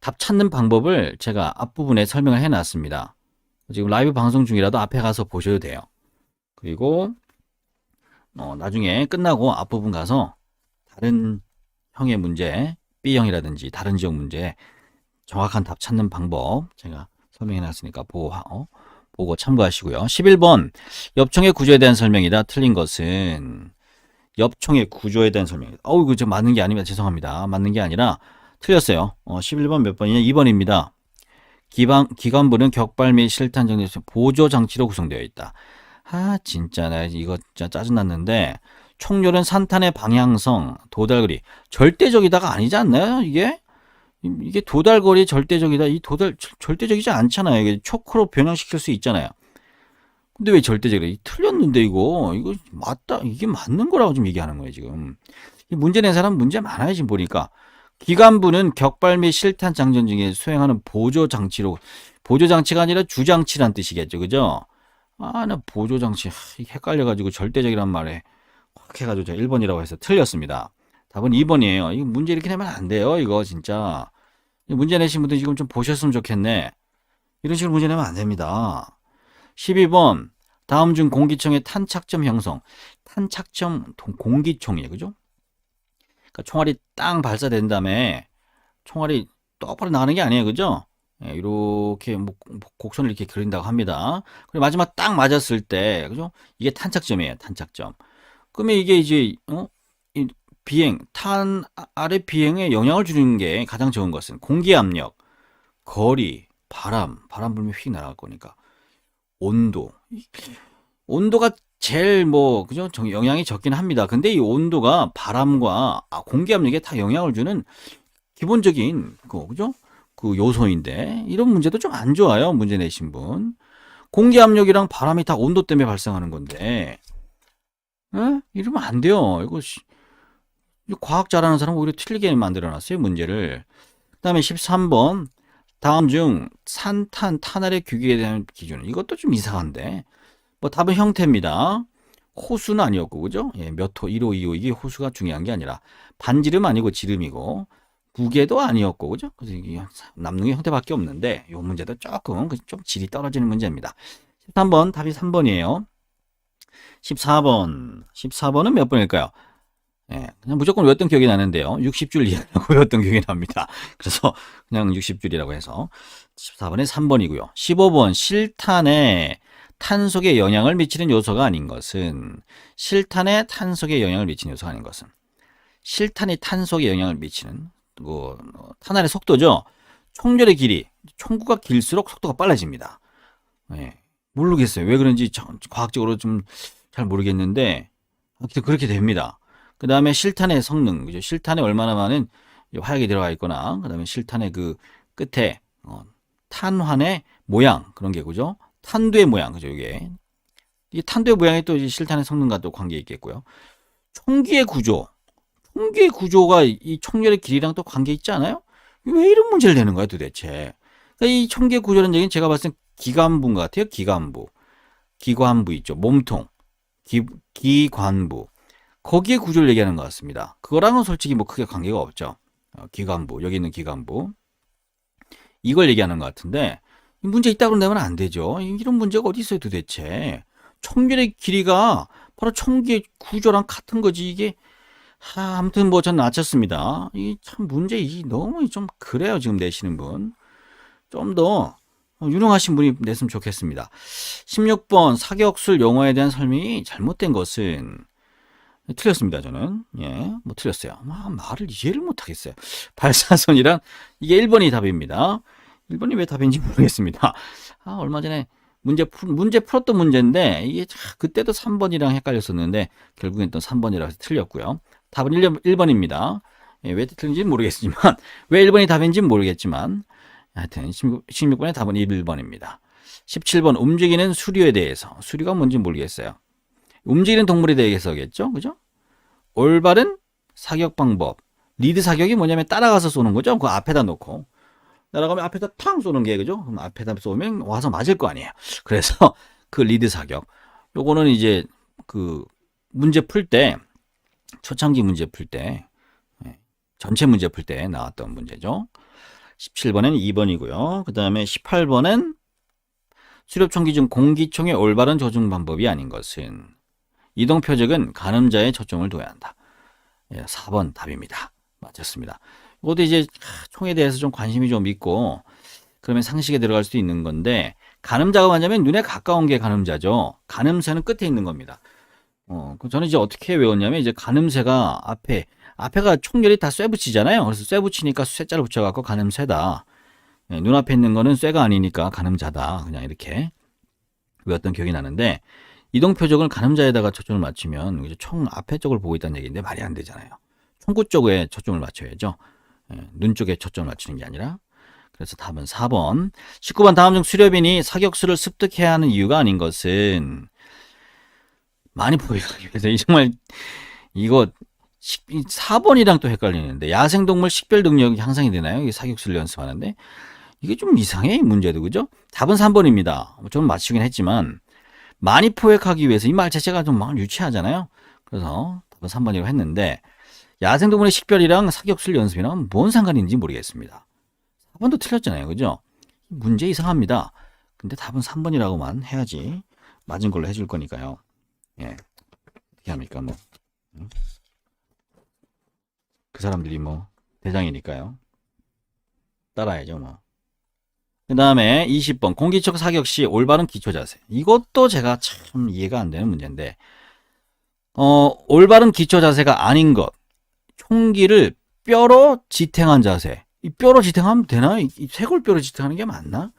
답 찾는 방법을 제가 앞부분에 설명을 해 놨습니다. 지금 라이브 방송 중이라도 앞에 가서 보셔도 돼요. 그리고 나중에 끝나고 앞부분 가서 다른 형의 문제 B형이라든지 다른 지역 문제 정확한 답 찾는 방법 제가 설명해 놨으니까 보고 참고하시고요. 11번 옆총의 구조에 대한 설명이다. 틀린 것은 옆총의 구조에 대한 설명이다. 이거 좀 맞는 게 아닙니다. 죄송합니다. 맞는 게 아니라 틀렸어요. 11번 몇 번이냐? 2번입니다. 기관부는 격발 및 실탄 정리 보조 장치로 구성되어 있다. 진짜 나 이거 진짜 짜증났는데 총열은 산탄의 방향성, 도달거리 절대적이다가 아니지 않나요? 이게 도달거리 절대적이다. 이 절대적이지 않잖아요. 이게 초크로 변형시킬 수 있잖아요. 근데 왜 절대적이래? 틀렸는데 이거 맞다. 이게 맞는 거라고 좀 얘기하는 거예요, 지금. 문제 낸 사람 문제 많아요, 지금 보니까. 기관부는 격발 및 실탄 장전 중에 수행하는 보조 장치가 아니라 주장치란 뜻이겠죠. 그죠? 나 보조 장치 헷갈려가지고 절대적이란 말에 확 해가지고 제가 1번이라고 해서 틀렸습니다. 답은 2번이에요. 이거 문제 이렇게 내면 안 돼요. 이거 진짜. 문제 내신 분들 지금 좀 보셨으면 좋겠네. 이런 식으로 문제 내면 안 됩니다. 12번 다음 중 공기총의 탄착점 형성. 탄착점 공기총이에요. 그죠? 그러니까 총알이 땅 발사된 다음에 총알이 똑바로 나가는 게 아니에요. 그죠? 이렇게 곡선을 이렇게 그린다고 합니다. 그리고 마지막 딱 맞았을 때 그죠? 이게 탄착점이에요. 탄착점. 그러면 이게 이제 탄 아래 비행에 영향을 주는 게 가장 좋은 것은 공기 압력, 거리, 바람 불면 휙 날아갈 거니까 온도가 제일 그죠? 영향이 적긴 합니다. 근데 이 온도가 바람과 공기 압력에 다 영향을 주는 기본적인 그죠? 그 요소인데 이런 문제도 좀 안 좋아요. 문제 내신 분. 공기 압력이랑 바람이 다 온도 때문에 발생하는 건데 이러면 안 돼요. 이거 과학 잘하는 사람 오히려 틀리게 만들어놨어요. 문제를. 그 다음에 13번 다음 중 산탄, 탄알의 규격에 대한 기준은 이것도 좀 이상한데 뭐 답은 형태입니다. 호수는 아니었고 그죠? 예, 몇 호, 1호, 2호 이게 호수가 중요한 게 아니라 반지름 아니고 지름이고 무게도 아니었고 그죠? 그래서 이게 남는 게 형태밖에 없는데 이 문제도 조금 좀 질이 떨어지는 문제입니다. 13번 답이 3번이에요. 14번은 몇 번일까요? 예, 그냥 무조건 외웠던 기억이 나는데요. 60줄 이하라고 외웠던 기억이 납니다. 그래서 그냥 60줄이라고 해서 14번에 3번이고요. 15번 실탄에 탄속에 영향을 미치는 요소가 아닌 것은 실탄에 탄속에 영향을 미치는 요소가 아닌 것은 실탄이 탄속에 영향을 미치는 탄알의 속도죠. 총열의 길이 총구가 길수록 속도가 빨라집니다. 예, 모르겠어요. 왜 그런지 과학적으로 좀 잘 모르겠는데 그렇게 됩니다. 그 다음에 실탄의 성능, 그죠? 실탄에 얼마나 많은 화약이 들어가 있거나, 그 다음에 실탄의 그 끝에 탄환의 모양 그런 게 그죠? 탄두의 모양 그죠? 이게 탄두의 모양이 또 실탄의 성능과 또 관계 있겠고요. 총기의 구조가 이 총열의 길이랑 또 관계 있지 않아요? 왜 이런 문제를 내는 거야 도대체? 그러니까 이 총기의 구조라는 얘기는 제가 봤을 땐 기관부인 것 같아요. 기관부 있죠. 몸통, 기관부. 거기에 구조를 얘기하는 것 같습니다. 그거랑은 솔직히 뭐 크게 관계가 없죠. 기관부, 여기 있는 기관부. 이걸 얘기하는 것 같은데, 문제 있다고 내면 안 되죠. 이런 문제가 어디 있어요, 도대체. 총열의 길이가 바로 총기의 구조랑 같은 거지, 이게. 아무튼 뭐 전 낮췄습니다. 이 참 문제, 너무 좀 그래요, 지금 내시는 분. 좀 더 유능하신 분이 냈으면 좋겠습니다. 16번 사격술 용어에 대한 설명이 잘못된 것은 틀렸습니다. 저는 뭐 틀렸어요. 말을 이해를 못하겠어요. 발사선이란 이게 1번이 답입니다. 1번이 왜 답인지 모르겠습니다. 얼마 전에 문제 풀었던 문제인데 이게 그때도 3번이랑 헷갈렸었는데 결국엔 또 3번이라서 틀렸고요. 답은 1번입니다. 왜 틀린지는 모르겠지만 왜 1번이 답인지는 모르겠지만 하여튼 16번의 답은 1번입니다. 17번 움직이는 수류에 대해서 수류가 뭔지 모르겠어요. 움직이는 동물에 대해서겠죠. 그죠? 올바른 사격 방법. 리드 사격이 뭐냐면 따라가서 쏘는 거죠. 그 앞에다 놓고. 따라가면 앞에다 탕 쏘는 게 그죠? 그럼 앞에다 쏘면 와서 맞을 거 아니에요. 그래서 그 리드 사격. 요거는 이제 그 문제 풀 때 초창기 문제 풀 때 전체 문제 풀 때 나왔던 문제죠. 17번은 2번이고요. 그 다음에 18번은 수렵총 기준 공기총의 올바른 조종 방법이 아닌 것은 이동 표적은 가늠자에 초점을 둬야 한다. 4번 답입니다. 맞췄습니다. 이것도 이제 총에 대해서 좀 관심이 좀 있고 그러면 상식에 들어갈 수도 있는 건데 가늠자가 뭐냐면 눈에 가까운 게 가늠자죠. 가늠새는 끝에 있는 겁니다. 저는 이제 어떻게 외웠냐면 이제 가늠새가 앞에가 총열이 다 쇠 붙이잖아요. 그래서 쇠 붙이니까 쇠자를 붙여갖고 가늠새다. 눈앞에 있는 거는 쇠가 아니니까 가늠자다. 그냥 이렇게 외웠던 기억이 나는데 이동 표적을 가늠자에다가 초점을 맞추면 총 앞에 쪽을 보고 있다는 얘기인데 말이 안 되잖아요. 총구 쪽에 초점을 맞춰야죠. 눈 쪽에 초점을 맞추는 게 아니라. 그래서 답은 4번. 19번 다음 중 수렵인이 사격수를 습득해야 하는 이유가 아닌 것은 많이 보이기 위해서 정말 이거 4번이랑 또 헷갈리는데 야생동물 식별 능력이 향상이 되나요? 사격수를 연습하는데 이게 좀 이상해 이 문제도 그죠? 답은 3번입니다. 저는 맞추긴 했지만 많이 포획하기 위해서 이 말 자체가 좀 유치하잖아요. 그래서 답은 3번이라고 했는데 야생동물의 식별이랑 사격술 연습이랑 뭔 상관인지 모르겠습니다. 4번도 틀렸잖아요. 그죠? 문제 이상합니다. 근데 답은 3번이라고만 해야지 맞은 걸로 해줄 거니까요. 어떻게 합니까 뭐. 그 사람들이 뭐 대장이니까요. 따라야죠 뭐. 그 다음에 20번 공기총 사격 시 올바른 기초 자세. 이것도 제가 참 이해가 안 되는 문제인데 올바른 기초 자세가 아닌 것. 총기를 뼈로 지탱한 자세. 이 뼈로 지탱하면 되나? 이 쇄골뼈로 지탱하는 게 맞나?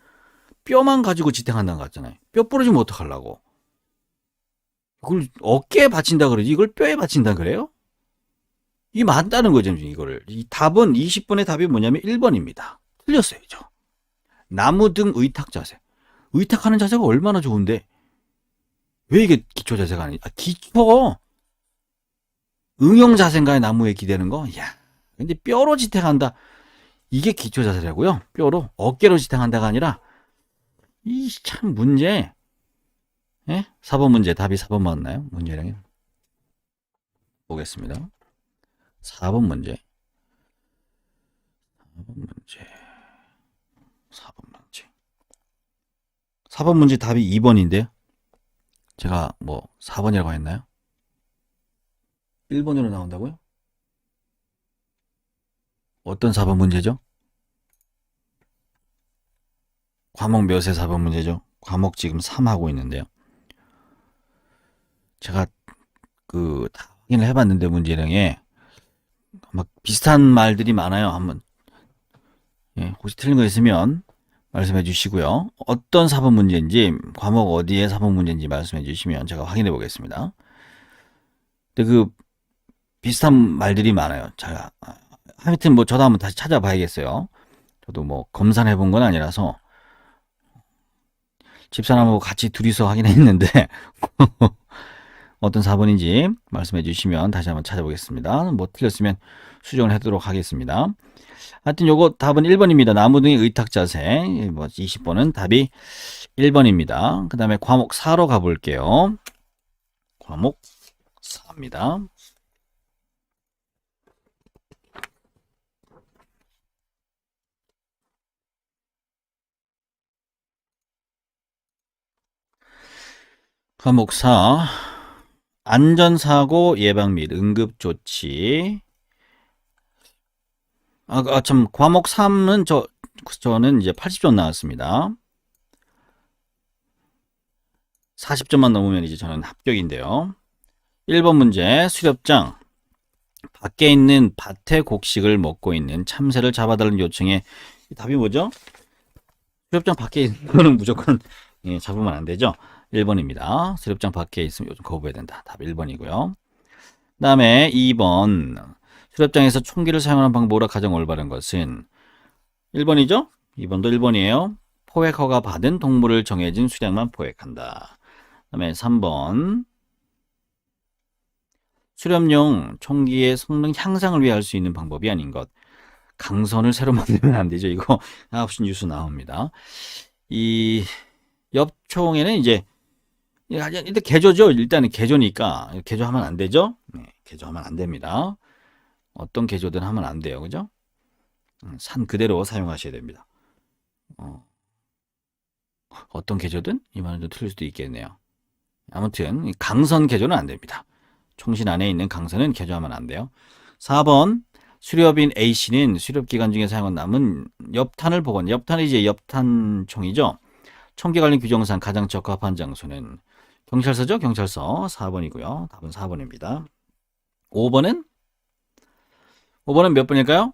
뼈만 가지고 지탱한다는 거 같잖아요. 뼈 부러지면 어떡하려고? 이걸 어깨에 받친다 그러지 이걸 뼈에 받친다 그래요? 이게 맞다는 거죠. 이거를. 이 답은 20번의 답이 뭐냐면 1번입니다. 틀렸어야죠. 나무 등 의탁 자세. 의탁하는 자세가 얼마나 좋은데 왜 이게 기초 자세가 아니지? 기초 응용 자세인가요? 나무에 기대는 거? 야, 근데 뼈로 지탱한다. 이게 기초 자세라고요? 뼈로 어깨로 지탱한다가 아니라 이 참 문제. 예? 4번 문제 답이 4번 맞나요? 문제량이 보겠습니다. 4번 문제. 4번 문제. 4번 문제. 4번 문제 답이 2번인데요. 제가 뭐 4번이라고 했나요? 1번으로 나온다고요? 어떤 4번 문제죠? 과목 몇의 4번 문제죠? 과목 지금 3 하고 있는데요. 제가 다 확인을 해봤는데 문제량에 막 비슷한 말들이 많아요. 한번 혹시 틀린 거 있으면 말씀해 주시고요. 어떤 4번 문제인지 과목 어디에 4번 문제인지 말씀해 주시면 제가 확인해 보겠습니다. 근데 비슷한 말들이 많아요. 제가 하여튼 뭐 저도 한번 다시 찾아봐야겠어요. 저도 뭐 검사를 해본 건 아니라서 집사람하고 같이 둘이서 하긴 했는데 어떤 4번인지 말씀해 주시면 다시 한번 찾아보겠습니다. 뭐 틀렸으면 수정을 하도록 하겠습니다. 하여튼 요거 답은 1번입니다. 나무 등의 의탁 자세. 뭐 20번은 답이 1번입니다. 그 다음에 과목 4로 가볼게요. 과목 4입니다. 과목 4 안전사고 예방 및 응급조치. 참 과목 3은 저는 이제 80점 나왔습니다. 40점만 넘으면 이제 저는 합격인데요. 1번 문제 수렵장 밖에 있는 밭의 곡식을 먹고 있는 참새를 잡아달라는 요청에 답이 뭐죠? 수렵장 밖에 있는 거는 무조건 잡으면 안 되죠. 1번입니다. 수렵장 밖에 있으면 요즘 거부해야 된다. 답 1번이고요. 그 다음에 2번 수렵장에서 총기를 사용하는 방법으로 가장 올바른 것은 1번이죠? 2번도 1번이에요. 포획 허가 받은 동물을 정해진 수량만 포획한다. 그 다음에 3번 수렴용 총기의 성능 향상을 위해 할 수 있는 방법이 아닌 것. 강선을 새로 만들면 안 되죠. 이거 9시 뉴스 나옵니다. 이 엽총에는 이제 일단 개조죠. 일단은 개조니까 개조하면 안 되죠. 네, 개조하면 안 됩니다. 어떤 개조든 하면 안 돼요. 그죠? 산 그대로 사용하셔야 됩니다. 어떤 개조든 이 말은 좀 틀릴 수도 있겠네요. 아무튼 강선 개조는 안 됩니다. 총신 안에 있는 강선은 개조하면 안 돼요. 4번 수렵인 A씨는 수렵기간 중에 사용한 남은 엽탄을 복원. 엽탄이 이제 엽탄총이죠. 총기 관련 규정상 가장 적합한 장소는 경찰서죠. 경찰서 4번이고요. 답은 4번입니다. 5번은 몇 번일까요?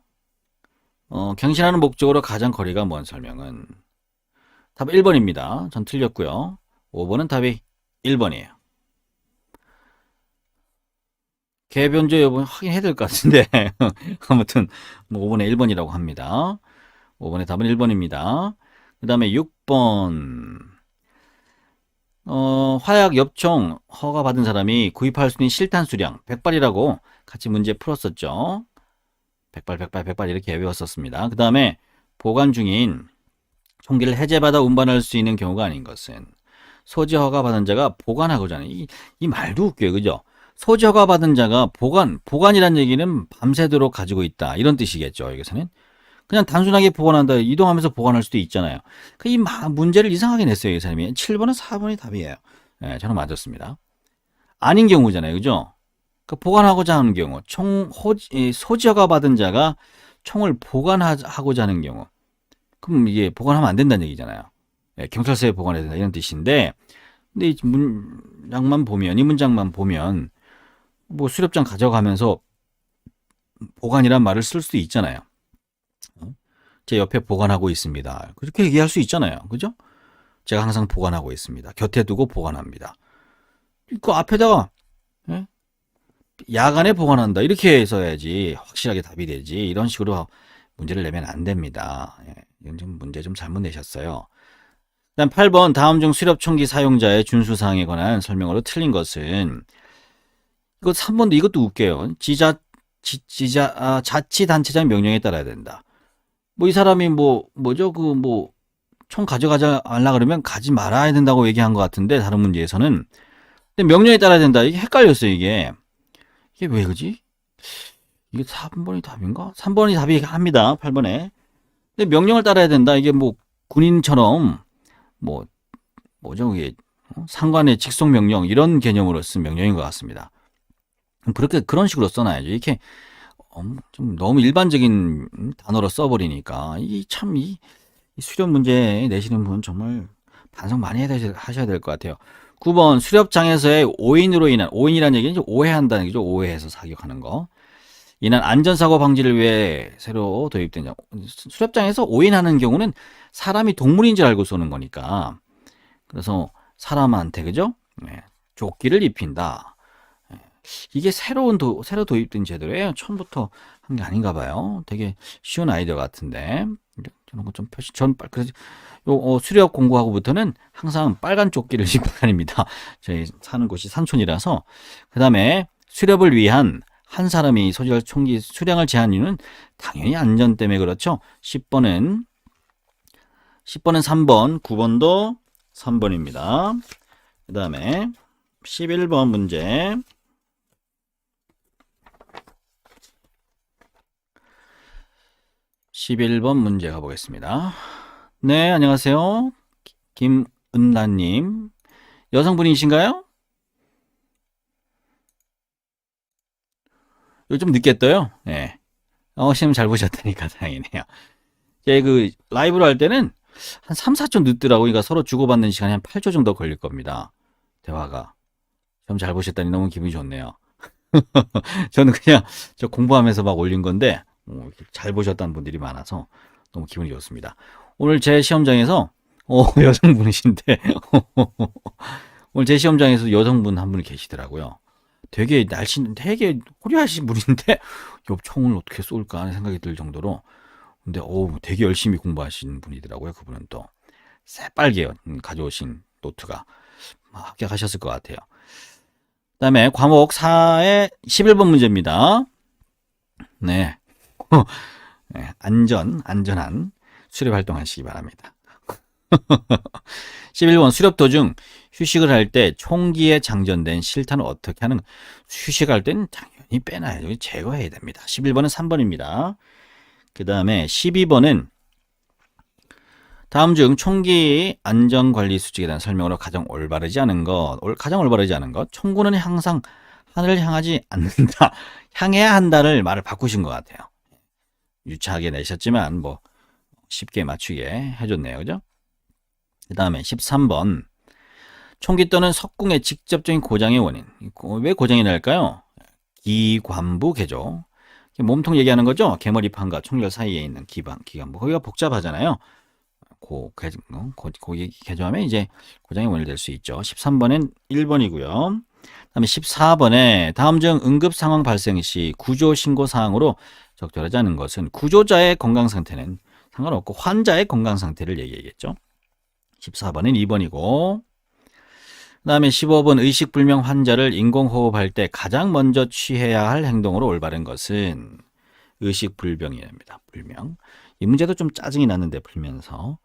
경신하는 목적으로 가장 거리가 먼 설명은 답 1번입니다. 전 틀렸고요. 5번은 답이 1번이에요. 개변조 여부는 확인해야 될 것 같은데 아무튼 뭐 5번에 1번이라고 합니다. 5번의 답은 1번입니다. 그 다음에 6번 화약 엽총 허가 받은 사람이 구입할 수 있는 실탄 수량 100발이라고 같이 문제 풀었었죠. 100발 이렇게 외웠었습니다. 그 다음에 보관 중인 총기를 해제받아 운반할 수 있는 경우가 아닌 것은 소지 허가 받은 자가 보관하고자 하는 이 말도 웃겨요. 그죠? 소지 허가 받은 자가 보관이란 얘기는 밤새도록 가지고 있다. 이런 뜻이겠죠. 여기서는. 그냥 단순하게 보관한다. 이동하면서 보관할 수도 있잖아요. 이 문제를 이상하게 냈어요. 이 사람이. 7번은 4번이 답이에요. 네, 저는 맞았습니다. 아닌 경우잖아요. 그죠? 보관하고자 하는 경우. 소지 허가 받은 자가 총을 보관하고자 하는 경우. 그럼 이게 보관하면 안 된다는 얘기잖아요. 네, 경찰서에 보관해야 된다. 이런 뜻인데, 근데 이 문장만 보면, 뭐 수렵장 가져가면서 보관이란 말을 쓸 수도 있잖아요. 제 옆에 보관하고 있습니다. 그렇게 얘기할 수 있잖아요. 그죠? 제가 항상 보관하고 있습니다. 곁에 두고 보관합니다. 그 앞에다가 야간에 보관한다. 이렇게 써야지 확실하게 답이 되지. 이런 식으로 문제를 내면 안 됩니다. 예, 이건 좀 문제 좀 잘못 내셨어요. 그다음 8번 다음 중 수렵 총기 사용자의 준수 사항에 관한 설명으로 틀린 것은 이거 3번도 이것도 웃겨요. 자치단체장 명령에 따라야 된다. 뭐 이 사람이 뭐죠? 총 가져가자 알라 그러면 가지 말아야 된다고 얘기한 것 같은데 다른 문제에서는 근데 명령에 따라야 된다. 이게 헷갈렸어요, 이게 왜 그지? 이게 3번이 답인가? 3번이 답이 합니다. 8번에. 근데 명령을 따라야 된다. 이게 뭐 군인처럼 뭐 뭐죠? 이게 상관의 직속 명령 이런 개념으로 쓴 명령인 것 같습니다. 그렇게 그런 식으로 써놔야죠. 이렇게 좀 너무 일반적인 단어로 써버리니까 이 수렵 문제 내시는 분 정말 반성 많이 하셔야 될 것 같아요. 9번 수렵장에서의 오인으로 인한 오인이라는 얘기는 오해한다는 얘기죠. 오해해서 사격하는 거. 인한 안전사고 방지를 위해 새로 도입된 수렵장에서 오인하는 경우는 사람이 동물인 줄 알고 쏘는 거니까 그래서 사람한테 그죠? 네, 조끼를 입힌다. 네, 이게 새로 도입된 제도예요. 처음부터 한 게 아닌가 봐요. 되게 쉬운 아이디어 같은데 이런 거 좀 그래서 수렵 공부하고부터는 항상 빨간 조끼를 입고 다닙니다. 저희 사는 곳이 산촌이라서 그 다음에 수렵을 위한 한 사람이 소지할 총기 수량을 제한 이유는 당연히 안전 때문에 그렇죠. 10번은 3번, 9번도 3번입니다. 그 다음에 11번 문제. 11번 문제 가보겠습니다. 네, 안녕하세요. 김은나님. 여성분이신가요? 요즘 늦게 떠요? 네. 시험 잘 보셨다니까 다행이네요. 제 라이브로 할 때는 한 3, 4초 늦더라고요. 그러니까 서로 주고받는 시간이 한 8초 정도 걸릴 겁니다. 대화가. 시험 잘 보셨다니 너무 기분이 좋네요. 저는 그냥 저 공부하면서 막 올린 건데, 잘 보셨다는 분들이 많아서 너무 기분이 좋습니다. 오늘 제 시험장에서, 여성분이신데, 오늘 제 시험장에서 여성분 한 분이 계시더라고요. 되게 호리하신 분인데, 총을 어떻게 쏠까 하는 생각이 들 정도로, 근데, 되게 열심히 공부하신 분이더라고요. 그분은 또. 새빨개요. 가져오신 노트가. 합격하셨을 것 같아요. 그 다음에 과목 4의 11번 문제입니다. 네. 네. 안전한 수렵 활동하시기 바랍니다. 11번 수렵 도중 휴식을 할 때 총기에 장전된 실탄을 어떻게 하는 휴식할 땐 당연히 빼놔야죠. 제거해야 됩니다. 11번은 3번입니다. 그 다음에 12번은 다음 중 총기 안전관리 수칙에 대한 설명으로 가장 올바르지 않은 것. 총구는 항상 하늘을 향하지 않는다. 향해야 한다를 말을 바꾸신 것 같아요. 유치하게 내셨지만 쉽게 맞추게 해줬네요. 그죠? 그 다음에 13번 총기 또는 석궁의 직접적인 고장의 원인. 왜 고장이 날까요? 기관부 개조. 몸통 얘기하는 거죠? 개머리판과 총열 사이에 있는 기관부. 거기가 복잡하잖아요. 거기 개조하면 이제 고장의 원인이 될 수 있죠. 13번은 1번이고요. 다음에 14번에 다음 중 응급 상황 발생 시 구조 신고 사항으로 적절하지 않은 것은 구조자의 건강 상태는 상관없고 환자의 건강 상태를 얘기하겠죠. 14번은 2번이고 그 다음에 15번 의식불명 환자를 인공호흡할 때 가장 먼저 취해야 할 행동으로 올바른 것은 의식불명입니다. 불명. 이 문제도 좀 짜증이 났는데 풀면서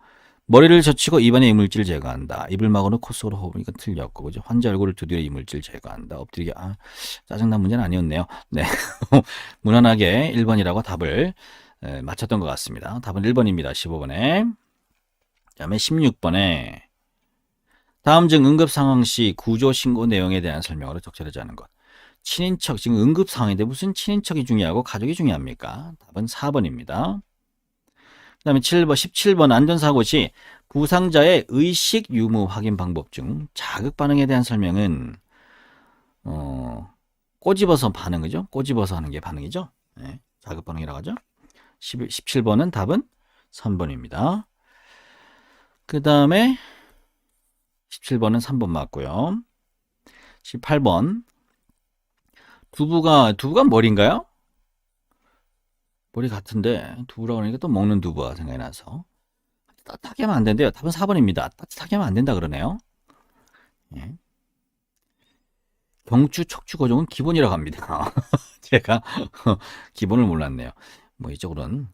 머리를 젖히고 입안에 이물질 제거한다. 입을 막아놓고 코 속으로 호흡을 이건 틀렸고 그죠? 환자 얼굴을 두드려 이물질 제거한다. 엎드리게 짜증난 문제는 아니었네요. 네. 무난하게 1번이라고 답을 맞췄던 것 같습니다. 답은 1번입니다. 15번에. 그다음에 16번에 다음 중 응급 상황 시 구조 신고 내용에 대한 설명으로 적절하지 않은 것. 친인척 지금 응급 상황인데 무슨 친인척이 중요하고 가족이 중요합니까? 답은 4번입니다. 그 다음에 17번 안전사고 시 부상자의 의식 유무 확인 방법 중 자극 반응에 대한 설명은 꼬집어서 반응이죠. 꼬집어서 하는 게 반응이죠. 네, 자극 반응이라고 하죠. 17번은 답은 3번입니다. 그 다음에 17번은 3번 맞고요. 18번 두부가 머리인가요? 머리 같은데 두부라고 하니까 또 먹는 두부가 생각이 나서 따뜻하게 하면 안 된대요. 답은 4번입니다. 따뜻하게 하면 안 된다 그러네요. 예. 경추 척추 고정은 기본이라고 합니다. 제가 기본을 몰랐네요. 뭐 이쪽으로는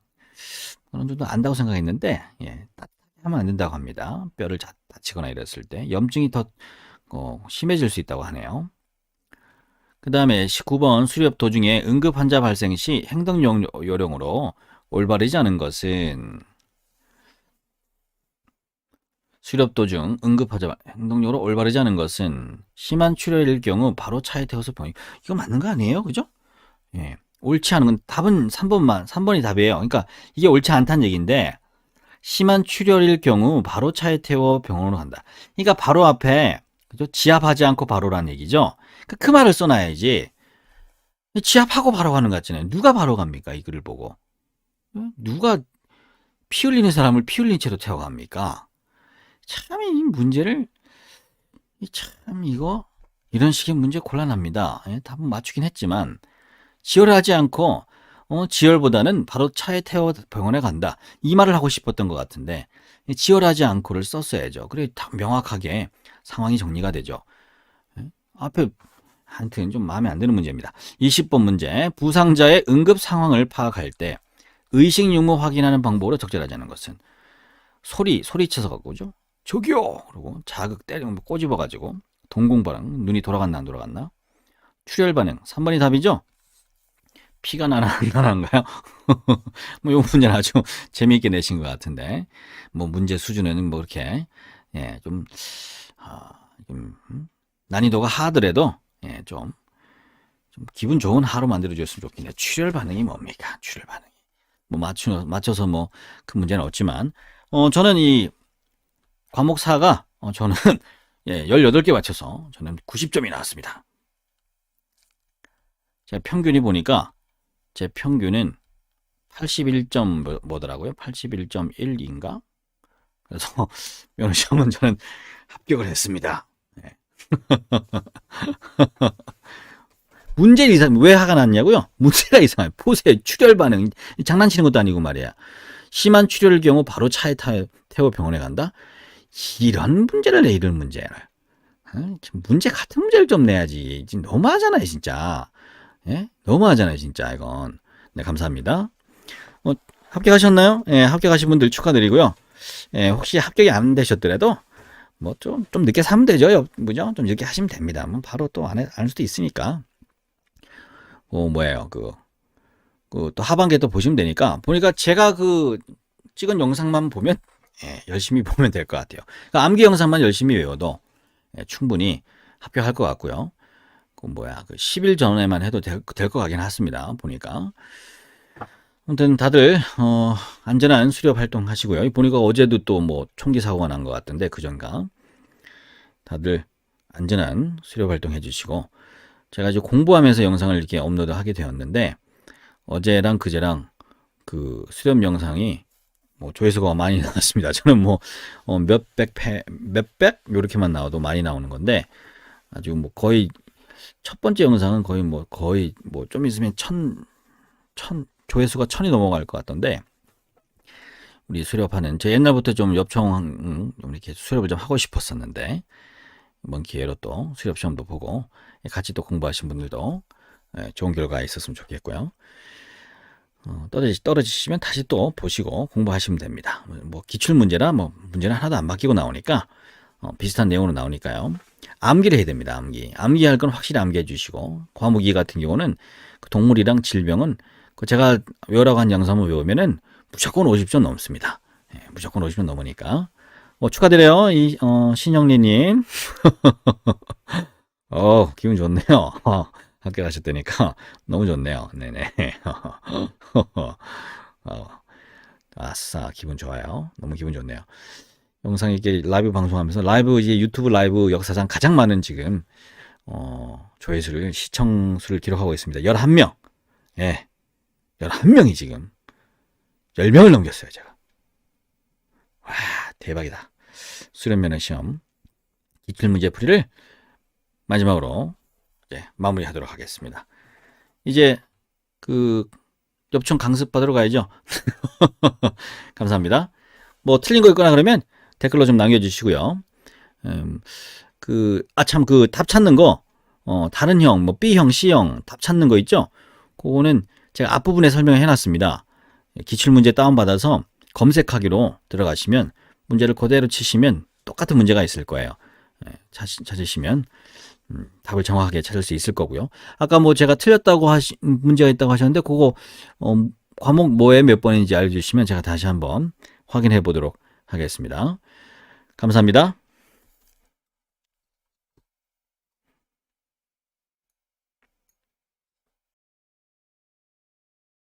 어느 정도 안다고 생각했는데 예, 따뜻하게 하면 안 된다고 합니다. 뼈를 다치거나 이랬을 때 염증이 더 심해질 수 있다고 하네요. 그 다음에 19번 수렵 도중에 응급 환자 발생 시 행동 요령으로 올바르지 않은 것은 수렵 도중 응급 환자 행동적으로 올바르지 않은 것은 심한 출혈일 경우 바로 차에 태워서 병원. 이거 맞는 거 아니에요? 그죠? 예. 옳지 않은 건 답은 3번이 답이에요. 그러니까 이게 옳지 않다는 얘기인데 심한 출혈일 경우 바로 차에 태워 병원으로 간다. 그러니까 바로 앞에 그죠? 지압하지 않고 바로라는 얘기죠. 그 말을 써놔야지. 지압하고 바로 가는 것 같잖아요. 누가 바로 갑니까? 이 글을 보고. 누가 피 흘리는 사람을 피 흘린 채로 태워갑니까? 참 이 문제를 참 이거 이런 식의 문제 곤란합니다. 예, 답은 맞추긴 했지만 지혈하지 않고 지혈보다는 바로 차에 태워 병원에 간다. 이 말을 하고 싶었던 것 같은데 지혈하지 않고를 썼어야죠. 그래 다 명확하게 상황이 정리가 되죠. 예? 앞에 하여튼 좀 마음에 안 드는 문제입니다. 20번 문제. 부상자의 응급 상황을 파악할 때 의식 유무 확인하는 방법으로 적절하지 않은 것은 소리쳐서 갖고죠. 저기요! 그리고 자극 때리는 거 꼬집어가지고 동공반응, 눈이 돌아갔나 안 돌아갔나? 출혈 반응, 3번이 답이죠? 피가 나나 안 나는가요? 뭐 요 문제는 아주 재미있게 내신 것 같은데 뭐 문제 수준에는 뭐 그렇게 예, 좀 난이도가 하더라도 예, 좀 기분 좋은 하루 만들어줬으면 좋겠네요. 출혈 반응이 뭡니까? 출혈 반응이 뭐 맞춰서 뭐 그 문제는 없지만 저는 이 과목 4가 저는 예, 18개 맞춰서 저는 90점이 나왔습니다. 제 평균이 보니까 제 평균은 81점 뭐더라고요? 81.1인가? 그래서 면허 시험은 저는 합격을 했습니다. 네. 문제 이상 왜 화가 났냐고요? 문제가 이상해요. 보세요. 출혈 반응 장난치는 것도 아니고 말이야. 심한 출혈일 경우 바로 차에 태워 병원에 간다? 이런 문제를 내 이런 문제를 문제 같은 문제를 좀 내야지. 지금 너무하잖아요 진짜. 예? 너무하잖아요 진짜 이건. 네 감사합니다. 합격하셨나요? 예, 합격하신 분들 축하드리고요. 예, 혹시 합격이 안 되셨더라도 뭐 좀 늦게 사면 되죠. 뭐죠? 좀 늦게 하시면 됩니다. 뭐 바로 또 안 할 수도 있으니까. 뭐예요? 또 하반기에 또 보시면 되니까. 보니까 제가 찍은 영상만 보면 예, 열심히 보면 될 것 같아요. 그러니까 암기 영상만 열심히 외워도 예, 충분히 합격할 것 같고요. 10일 전에만 해도 될 것 같긴 하습니다. 보니까. 아무튼 다들 안전한 수렵 활동 하시고요. 보니까 어제도 또 뭐 총기 사고가 난 것 같던데 그전가 다들 안전한 수렵 활동 해주시고 제가 이제 공부하면서 영상을 이렇게 업로드하게 되었는데 어제랑 그제랑 그 수렵 영상이 뭐 조회수가 많이 나왔습니다. 저는 뭐 몇백 이렇게만 나와도 많이 나오는 건데 아주 뭐 거의 첫 번째 영상은 거의 뭐 좀 있으면 조회수가 1000이 넘어갈 것 같던데 우리 수렵하는 제 옛날부터 좀 좀 이렇게 수렵을 좀 하고 싶었었는데 이번 기회로 또 수렵 시험도 보고 같이 또 공부하신 분들도 좋은 결과 있었으면 좋겠고요. 떨어지시면 다시 또 보시고 공부하시면 됩니다. 뭐 기출 문제라 뭐 문제는 하나도 안 바뀌고 나오니까 비슷한 내용으로 나오니까요. 암기를 해야 됩니다. 암기할 건 확실히 암기해 주시고 과목 2 같은 경우는 그 동물이랑 질병은 제가 외우라고 한 영상을 외우면은 무조건 50점 넘습니다. 예, 무조건 50점 넘으니까 축하드려요. 신영리님. 기분 좋네요. 합격하셨다니까 너무 좋네요. 네네. 아싸, 기분 좋아요. 너무 기분 좋네요. 영상 이렇게 라이브 방송하면서 이제 유튜브 라이브 역사상 가장 많은 지금 조회수를 시청수를 기록하고 있습니다. 11명. 예. 11명이 지금 10명을 넘겼어요, 제가. 와, 대박이다. 수련면허 시험 기출문제 풀이를 마지막으로 이제 마무리하도록 하겠습니다. 이제 엽총 강습 받으러 가야죠. 감사합니다. 뭐 틀린 거 있거나 그러면 댓글로 좀 남겨주시고요. 참 그 답 찾는 거, 다른 형, 뭐 B형, C형 답 찾는 거 있죠? 그거는 제가 앞부분에 설명해 놨습니다. 기출문제 다운받아서 검색하기로 들어가시면 문제를 그대로 치시면 똑같은 문제가 있을 거예요. 찾으시면 답을 정확하게 찾을 수 있을 거고요. 아까 뭐 제가 틀렸다고 문제가 있다고 하셨는데 그거 과목 뭐에 몇 번인지 알려주시면 제가 다시 한번 확인해 보도록 하겠습니다. 감사합니다.